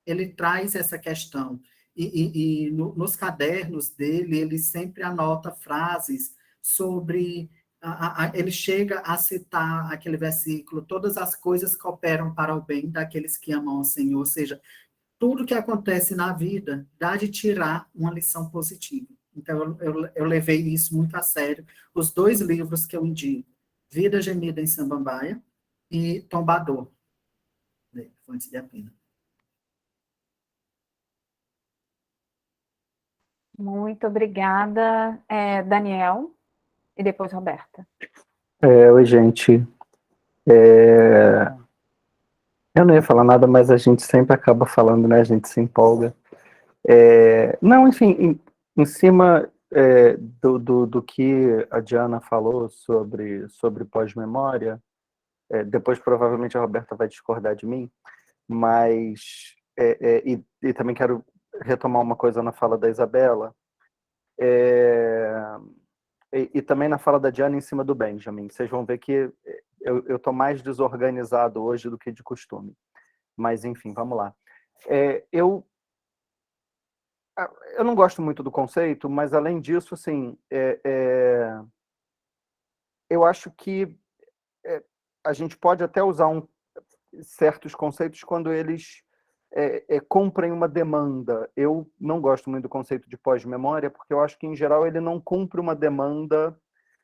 Ele traz essa questão. E nos cadernos dele, ele sempre anota frases sobre... ele chega a citar aquele versículo: todas as coisas cooperam para o bem daqueles que amam ao Senhor. Ou seja, tudo que acontece na vida dá de tirar uma lição positiva. Então, eu levei isso muito a sério. Os 2 livros que eu indico, Vida Gemida em Samambaia e Tombador, de Fontes de Apina. Muito obrigada, Daniel, e depois Roberta. Oi, gente. Eu não ia falar nada, mas a gente sempre acaba falando, né? A gente se empolga. Não, enfim, em cima do que a Diana falou sobre pós-memória, depois provavelmente a Roberta vai discordar de mim, mas e também quero retomar uma coisa na fala da Isabela, e também na fala da Diana em cima do Benjamin. Vocês vão ver que eu estou mais desorganizado hoje do que de costume. Mas, enfim, vamos lá. Eu não gosto muito do conceito, mas, além disso, assim, eu acho que a gente pode até usar certos conceitos quando eles cumprem uma demanda. Eu não gosto muito do conceito de pós-memória, porque eu acho que, em geral, ele não cumpre uma demanda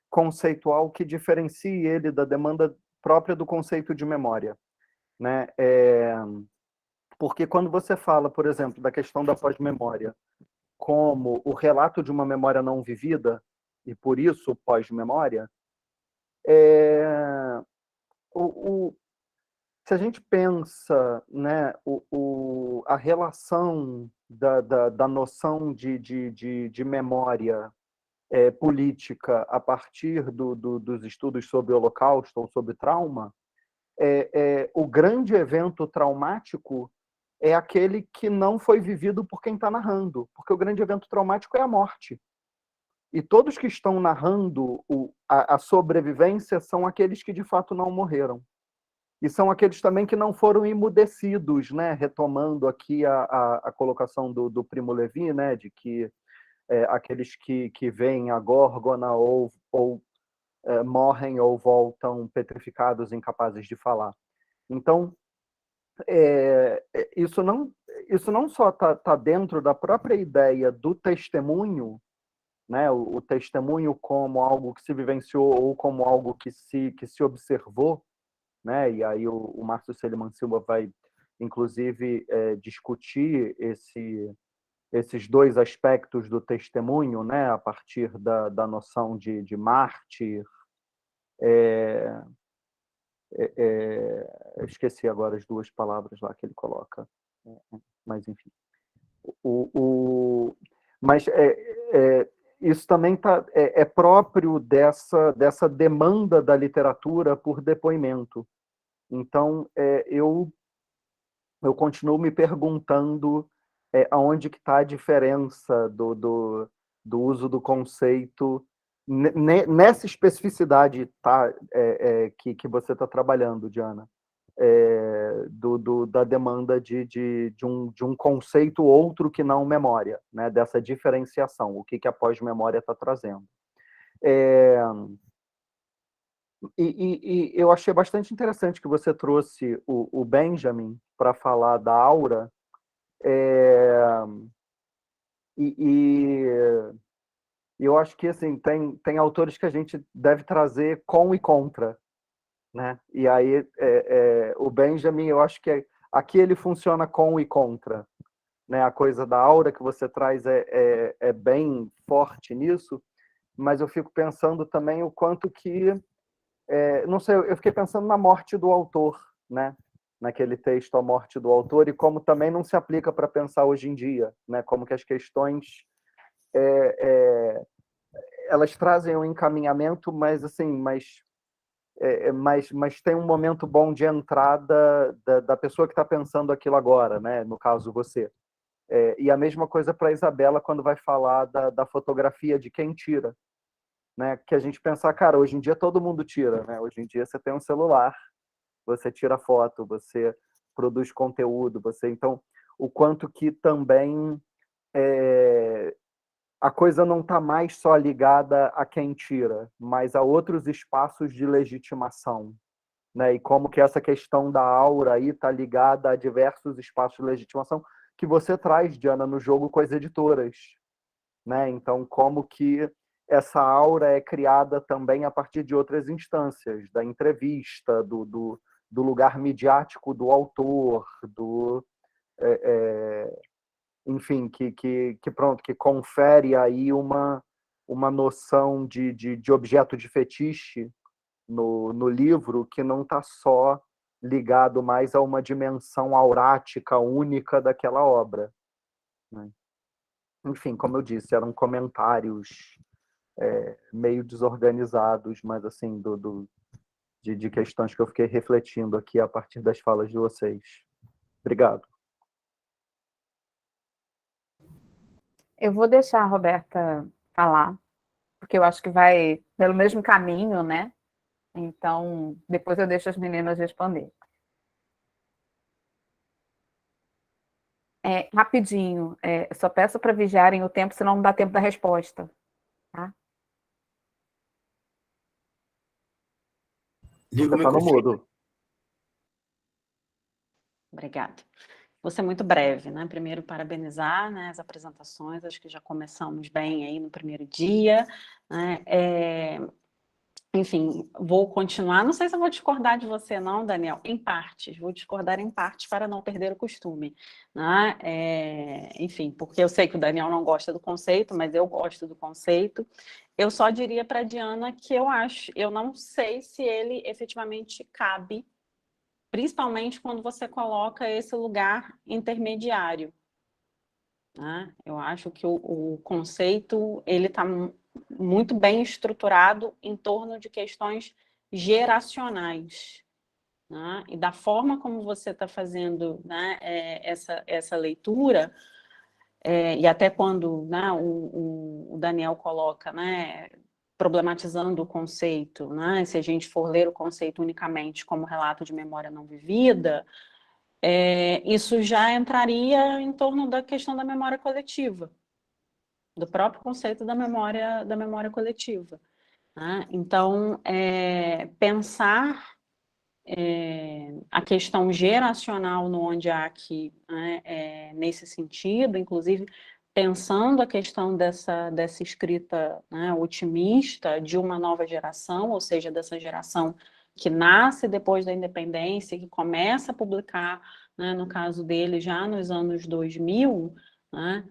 conceitual que diferencie ele da demanda própria do conceito de memória, né? Porque quando você fala, por exemplo, da questão da pós-memória como o relato de uma memória não vivida, e por isso pós-memória, se a gente pensa, né, a relação da noção de memória política a partir dos estudos sobre o Holocausto ou sobre trauma, o grande evento traumático é aquele que não foi vivido por quem está narrando, porque o grande evento traumático é a morte. E todos que estão narrando a sobrevivência são aqueles que de fato não morreram. E são aqueles também que não foram emudecidos, né? Retomando aqui a colocação do Primo Levi, né? De que aqueles que veem a Górgona ou morrem ou voltam petrificados, incapazes de falar. Então, isso não só está dentro da própria ideia do testemunho, né? O testemunho como algo que se vivenciou ou como algo que se observou, né? E aí o Márcio Seliman Silva vai, inclusive, discutir esses 2 aspectos do testemunho, né? A partir da noção de mártir. Eu esqueci agora as 2 palavras lá que ele coloca, mas enfim. Mas isso também é próprio dessa demanda da literatura por depoimento. Então, eu continuo me perguntando aonde que está a diferença do uso do conceito nessa especificidade, tá, que você está trabalhando, Diana, da demanda de um conceito outro que não memória, né, dessa diferenciação, o que a pós-memória está trazendo. E eu achei bastante interessante que você trouxe o Benjamin para falar da aura, e eu acho que assim, tem autores que a gente deve trazer com e contra, né? E aí o Benjamin, eu acho que aqui ele funciona com e contra, né? A coisa da aura que você traz é bem forte nisso, mas eu fico pensando também o quanto que não sei, eu fiquei pensando na morte do autor, né? Naquele texto A Morte do Autor, e como também não se aplica para pensar hoje em dia, né? Como que as questões elas trazem um encaminhamento, mas assim, mas tem um momento bom de entrada da pessoa que está pensando aquilo agora, né? No caso, você. E a mesma coisa para a Isabela quando vai falar da fotografia de quem tira, né? Que a gente pensar, cara, hoje em dia todo mundo tira, né? Hoje em dia você tem um celular, você tira foto, você produz conteúdo, então o quanto que também a coisa não está mais só ligada a quem tira, mas a outros espaços de legitimação, né? E como que essa questão da aura aí está ligada a diversos espaços de legitimação que você traz, Diana, no jogo com as editoras, né? Então, como que essa aura é criada também a partir de outras instâncias, da entrevista, do lugar midiático do autor, enfim, que pronto, que confere aí uma noção de objeto de fetiche no livro que não está só ligado mais a uma dimensão aurática única daquela obra, né? Enfim, como eu disse, eram comentários meio desorganizados, mas assim, de questões que eu fiquei refletindo aqui a partir das falas de vocês. Obrigado. Eu vou deixar a Roberta falar, porque eu acho que vai pelo mesmo caminho, né? Então, depois eu deixo as meninas responder. Rapidinho, só peço para vigiarem o tempo, senão não dá tempo da resposta, tá? Liga o Você está no microfone. mudo. Obrigada. Vou ser muito breve, né? Primeiro, parabenizar, né, as apresentações, acho que já começamos bem aí no primeiro dia, né? Enfim, vou continuar, não sei se eu vou discordar de você não, Daniel, em partes, vou discordar em partes para não perder o costume, né? Enfim, porque eu sei que o Daniel não gosta do conceito, mas eu gosto do conceito. Eu só diria para a Diana que eu não sei se ele efetivamente cabe, principalmente quando você coloca esse lugar intermediário, né? Eu acho que o conceito ele está muito bem estruturado em torno de questões geracionais, né? E da forma como você está fazendo, né, essa leitura, e até quando, né, o Daniel coloca, né, problematizando o conceito, né, se a gente for ler o conceito unicamente como relato de memória não vivida, isso já entraria em torno da questão da memória coletiva, do próprio conceito da memória coletiva, né? Então, pensar a questão geracional no ONDAC, né, nesse sentido, inclusive pensando a questão dessa escrita, né, otimista de uma nova geração, ou seja, dessa geração que nasce depois da independência, que começa a publicar, né, no caso dele, já nos anos 2000, né,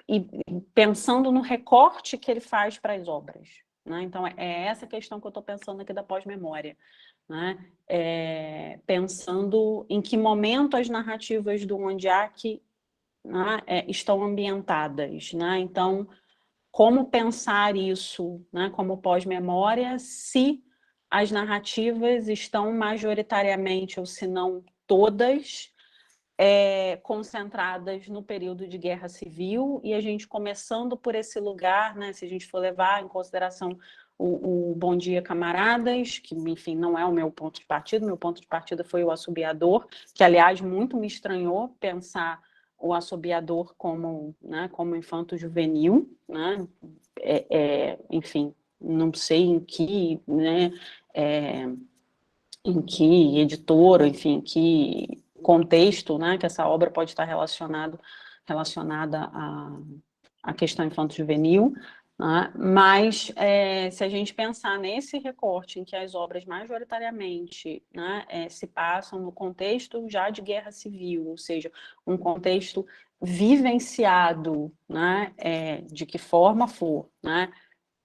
e pensando no recorte que ele faz para as obras, né? Então, é essa questão que eu estou pensando aqui da pós-memória, né? Pensando em que momento as narrativas do Ondiak, né, estão ambientadas, né? Então, como pensar isso, né, como pós-memória, se as narrativas estão majoritariamente, ou se não todas concentradas no período de guerra civil, e a gente começando por esse lugar, né, se a gente for levar em consideração o Bom Dia, Camaradas, que, enfim, não é o meu ponto de partida, meu ponto de partida foi o Assobiador, que, aliás, muito me estranhou pensar o Assobiador como, né, como infanto-juvenil, né, enfim, não sei em que, né, em que editora, enfim, que contexto, né, que essa obra pode estar relacionada à questão infanto-juvenil, né? Mas se a gente pensar nesse recorte em que as obras majoritariamente, né, se passam no contexto já de guerra civil, ou seja, um contexto vivenciado, né, de que forma for, né,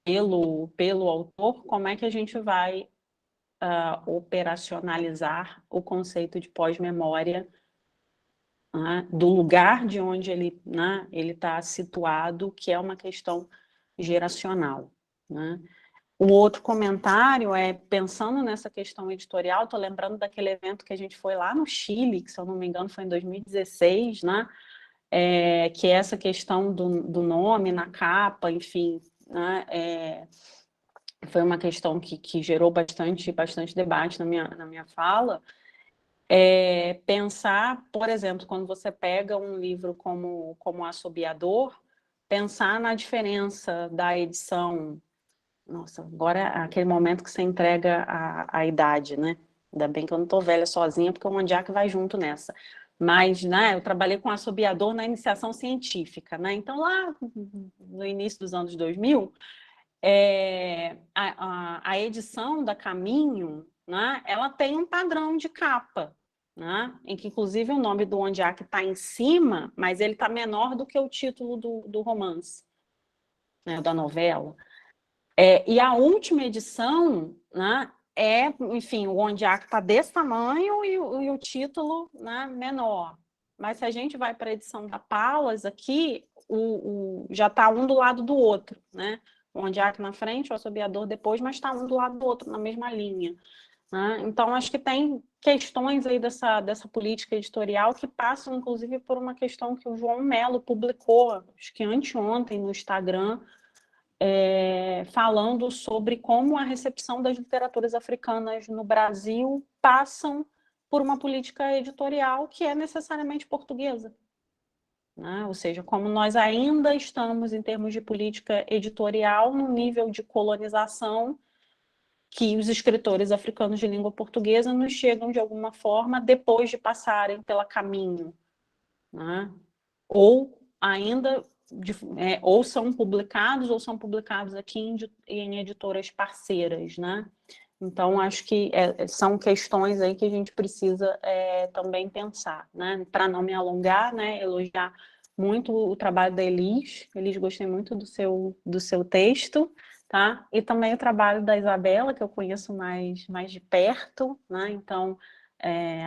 pelo autor, como é que a gente vai operacionalizar o conceito de pós-memória, né, do lugar de onde ele, né, ele está situado, que é uma questão geracional, né? O outro comentário pensando nessa questão editorial, estou lembrando daquele evento que a gente foi lá no Chile, que, se eu não me engano, foi em 2016, né? Que é essa questão do nome na capa, enfim, né? Foi uma questão que gerou bastante debate na minha fala. Pensar, por exemplo, quando você pega um livro como Assobiador, pensar na diferença da edição. Nossa, agora é aquele momento que você entrega a idade, né? Ainda bem que eu não estou velha sozinha, porque o Ondiak vai junto nessa. Mas, né, eu trabalhei com Assobiador na iniciação científica, né? Então, lá no início dos anos 2000, a edição da Caminho, né, ela tem um padrão de capa, né, em que, inclusive, o nome do Ondiak está em cima, mas ele está menor do que o título do romance, né, da novela. E a última edição, né, enfim, o Ondiak está desse tamanho e o título, né, menor. Mas se a gente vai para a edição da Palas aqui, já está um do lado do outro, né? O Ondiak na frente, o Assobiador depois, mas está um do lado do outro, na mesma linha, né? Então, acho que tem questões aí dessa política editorial que passam, inclusive, por uma questão que o João Melo publicou, acho que anteontem, no Instagram, falando sobre como a recepção das literaturas africanas no Brasil passam por uma política editorial que é necessariamente portuguesa, né? Ou seja, como nós ainda estamos, em termos de política editorial, no nível de colonização que os escritores africanos de língua portuguesa nos chegam de alguma forma depois de passarem pela Caminho, né? Ou ainda ou são publicados aqui em editoras parceiras, né? Então, acho que são questões aí que a gente precisa também pensar, né? Para não me alongar, né? Elogiar muito o trabalho da Elis. Elis, gostei muito do seu texto, tá? E também o trabalho da Isabela, que eu conheço mais de perto, né? Então,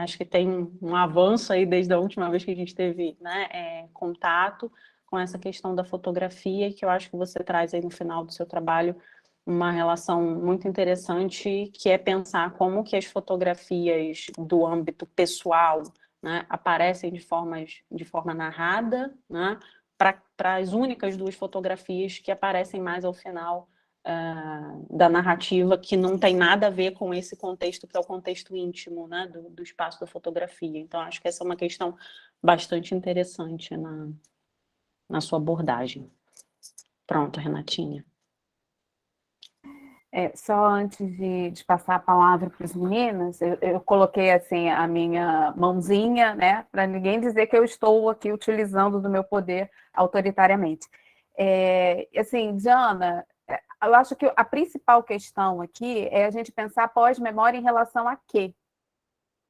acho que tem um avanço aí desde a última vez que a gente teve, né, contato com essa questão da fotografia, que eu acho que você traz aí no final do seu trabalho uma relação muito interessante, que é pensar como que as fotografias do âmbito pessoal, né, aparecem de forma narrada, né, para as únicas duas fotografias que aparecem mais ao final da narrativa, que não tem nada a ver com esse contexto, que é o contexto íntimo, né, do espaço da fotografia. Então, acho que essa é uma questão bastante interessante na sua abordagem. Pronto, Renatinha. Só antes de passar a palavra para os meninos, eu coloquei assim a minha mãozinha, né, para ninguém dizer que eu estou aqui utilizando do meu poder autoritariamente. Assim, Diana, eu acho que a principal questão aqui é a gente pensar pós-memória em relação a quê?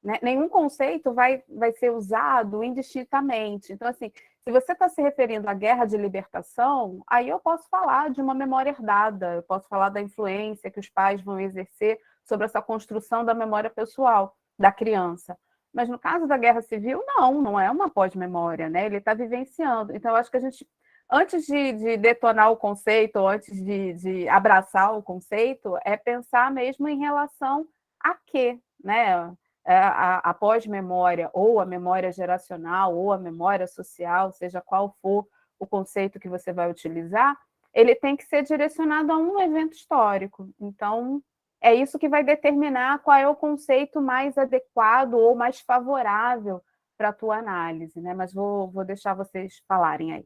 Né? Nenhum conceito vai ser usado indistintamente. Então, assim, se você está se referindo à guerra de libertação, aí eu posso falar de uma memória herdada, eu posso falar da influência que os pais vão exercer sobre essa construção da memória pessoal da criança. Mas no caso da guerra civil, não é uma pós-memória, né? Ele está vivenciando. Então, eu acho que a gente, antes de detonar o conceito, ou antes de abraçar o conceito, é pensar mesmo em relação a quê, né? a pós-memória, ou a memória geracional, ou a memória social, seja qual for o conceito que você vai utilizar, ele tem que ser direcionado a um evento histórico. Então, é isso que vai determinar qual é o conceito mais adequado ou mais favorável para a tua análise, né? Mas vou deixar vocês falarem aí.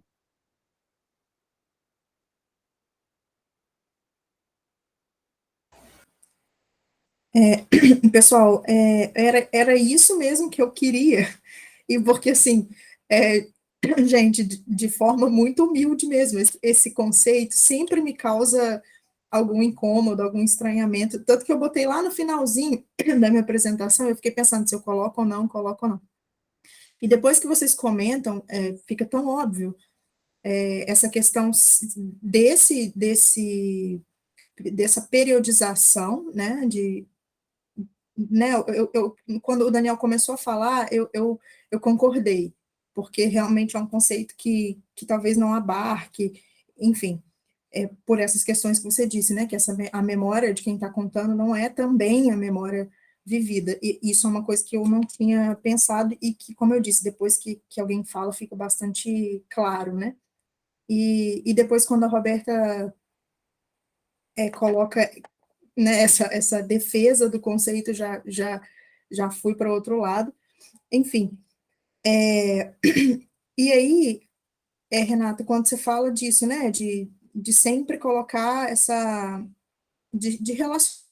Pessoal, era isso mesmo que eu queria, e porque, assim, gente, de forma muito humilde mesmo, esse conceito sempre me causa algum incômodo, algum estranhamento, tanto que eu botei lá no finalzinho da minha apresentação, eu fiquei pensando se eu coloco ou não, coloco ou não. E depois que vocês comentam, fica tão óbvio essa questão dessa periodização, né, quando o Daniel começou a falar, eu concordei, porque realmente é um conceito que talvez não abarque, enfim, por essas questões que você disse, né, que a memória de quem está contando não é também a memória vivida, e isso é uma coisa que eu não tinha pensado, e que, como eu disse, depois que alguém fala, fica bastante claro, né, e depois quando a Roberta coloca, né, essa defesa do conceito, já fui para outro lado, enfim, e aí, Renata, quando você fala disso, né, de sempre colocar de relacionar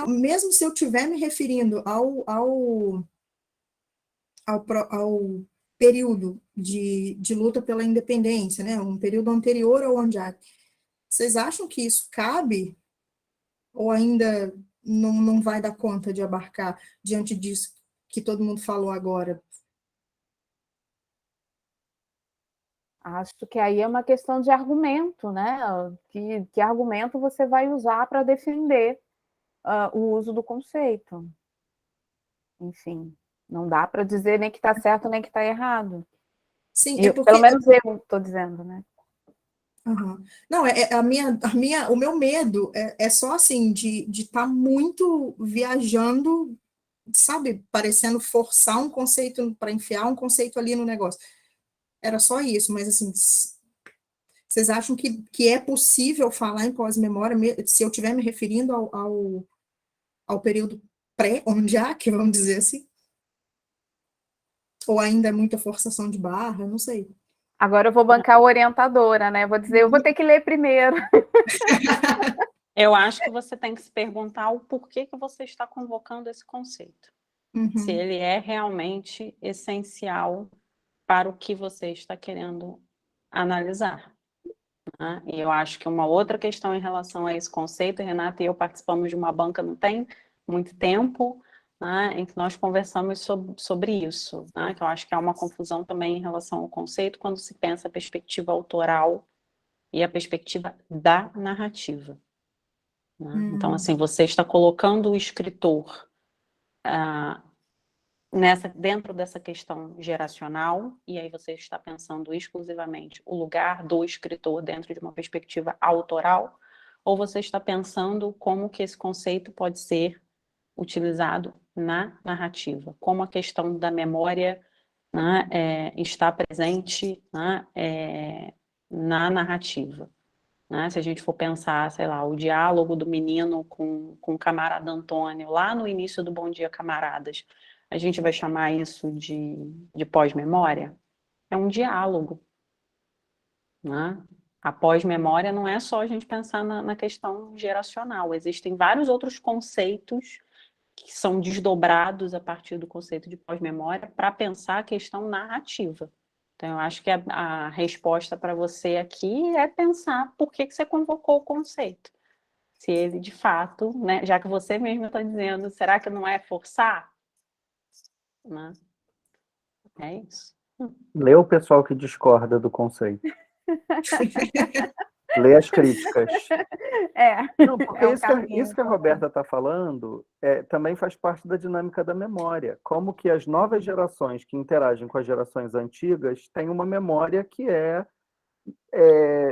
mesmo se eu estiver me referindo ao período de luta pela independência, né, um período anterior ao Onjak, vocês acham que isso cabe ou ainda não vai dar conta de abarcar diante disso que todo mundo falou agora? Acho que aí é uma questão de argumento, né? Que argumento você vai usar para defender o uso do conceito? Enfim, não dá para dizer nem que está certo nem que está errado. Sim, Pelo menos eu estou dizendo, né? Uhum. Não, o meu medo é só assim, de estar muito viajando, sabe, parecendo forçar um conceito para enfiar um conceito ali no negócio. Era só isso, mas assim, vocês acham que é possível falar em pós-memória, se eu estiver me referindo ao período pré-Onjak, vamos dizer assim? Ou ainda é muita forçação de barra, não sei. Agora eu vou bancar a orientadora, né? Vou dizer, eu vou ter que ler primeiro. Eu acho que você tem que se perguntar o porquê que você está convocando esse conceito. Se ele é realmente essencial para o que você está querendo analisar. Né? E eu acho que uma outra questão em relação a esse conceito, Renata e eu participamos de uma banca não tem muito tempo, né, em que nós conversamos sobre isso, né, que eu acho que há uma confusão também em relação ao conceito quando se pensa a perspectiva autoral e a perspectiva da narrativa. Né? Então, assim, você está colocando o escritor dentro dessa questão geracional, e aí você está pensando exclusivamente o lugar do escritor dentro de uma perspectiva autoral, ou você está pensando como que esse conceito pode ser utilizado na narrativa, como a questão da memória, né, está presente, né, na narrativa. Né? Se a gente for pensar, sei lá, o diálogo do menino com o camarada Antônio, lá no início do Bom Dia, Camaradas, a gente vai chamar isso de pós-memória? É um diálogo. Né? A pós-memória não é só a gente pensar na questão geracional, existem vários outros conceitos que são desdobrados a partir do conceito de pós-memória para pensar a questão narrativa. Então, eu acho que a resposta para você aqui é pensar por que você convocou o conceito. Se ele, de fato, né, já que você mesmo está dizendo, será que não é forçar? Né? É isso. Lê o pessoal que discorda do conceito. Lê as críticas. Não, porque É um isso que, a caminho. Roberta está falando também faz parte da dinâmica da memória. Como que as novas gerações que interagem com as gerações antigas têm uma memória que é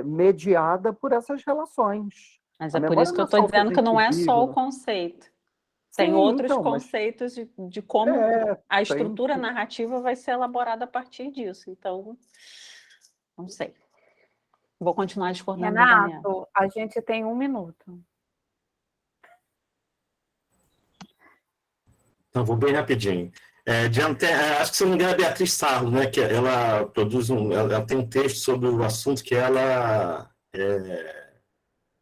mediada por essas relações. Mas A é por memória isso que não eu é só estou o que a dizendo que gente não é vive, só o não. conceito. Tem Sim, outros então, mas conceitos de como a tem. estrutura narrativa vai ser elaborada a partir disso. Então, não sei. Vou continuar discordando da Daniela. Renato, a gente tem 1 minuto. Então, vou bem rapidinho. Acho que, se não me engano, é Beatriz Sarlo, né? Que ela produz ela tem um texto sobre o assunto que ela,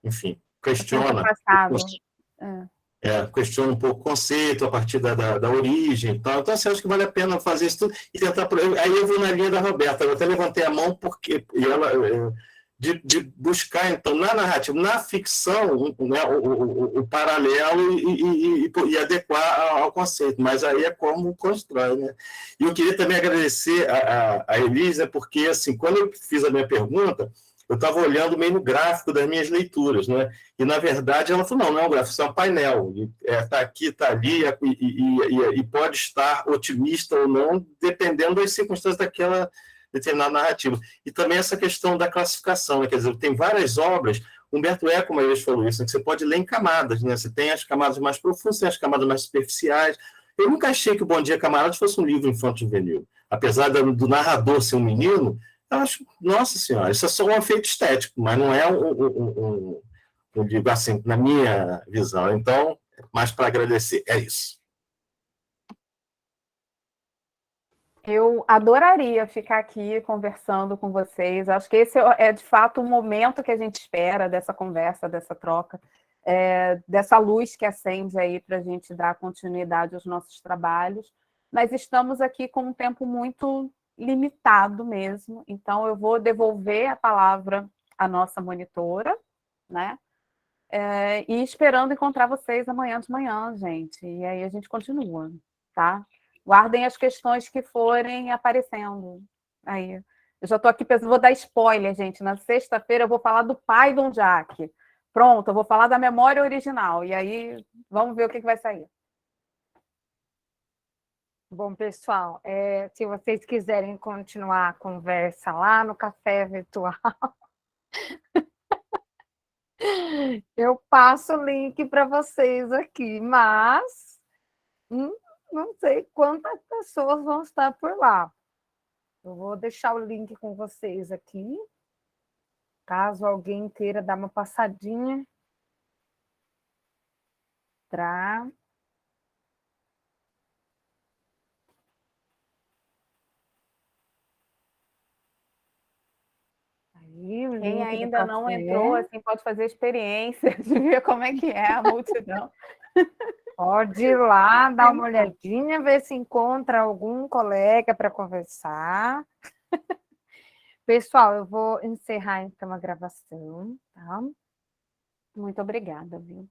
enfim, Tempo questiona. passado. Questiona um pouco o conceito a partir da origem e tal. Então, assim, acho que vale a pena fazer isso tudo e tentar. Aí eu vou na linha da Roberta, eu até levantei a mão porque de buscar, então, na narrativa, na ficção, né, o paralelo e adequar ao conceito, mas aí é como constrói, né? E eu queria também agradecer a Elisa, porque, assim, quando eu fiz a minha pergunta, eu estava olhando meio no gráfico das minhas leituras, né? E, na verdade, ela falou, não é um gráfico, isso é um painel. Está aqui, está ali, e pode estar otimista ou não, dependendo das circunstâncias daquela determinada narrativa. E também essa questão da classificação, né? Quer dizer, tem várias obras, Humberto Eco uma vez falou isso, né? Que você pode ler em camadas, né? Você tem as camadas mais profundas, tem as camadas mais superficiais. Eu nunca achei que o Bom Dia, Camaradas fosse um livro infanto-juvenil. Apesar do narrador ser um menino, eu acho, nossa senhora, isso é só um efeito estético, mas não é eu digo assim, na minha visão. Então, mais para agradecer, é isso. Eu adoraria ficar aqui conversando com vocês. Acho que esse é, de fato, o momento que a gente espera dessa conversa, dessa troca, dessa luz que acende aí para a gente dar continuidade aos nossos trabalhos. Mas estamos aqui com um tempo muito limitado mesmo, então eu vou devolver a palavra à nossa monitora, né? E esperando encontrar vocês amanhã de manhã, gente. E aí a gente continua, tá? Guardem as questões que forem aparecendo. Aí, eu já estou aqui pensando, vou dar spoiler, gente. Na sexta-feira eu vou falar do pai do Jack. Pronto, eu vou falar da memória original. E aí, vamos ver o que vai sair. Bom, pessoal, se vocês quiserem continuar a conversa lá no café virtual, eu passo o link para vocês aqui, mas não sei quantas pessoas vão estar por lá. Eu vou deixar o link com vocês aqui, caso alguém queira dar uma passadinha para... Quem ainda não entrou, assim, pode fazer experiência de ver como é que é a multidão. Pode ir lá, dar uma olhadinha, ver se encontra algum colega para conversar. Pessoal, eu vou encerrar então a gravação, tá? Muito obrigada, viu?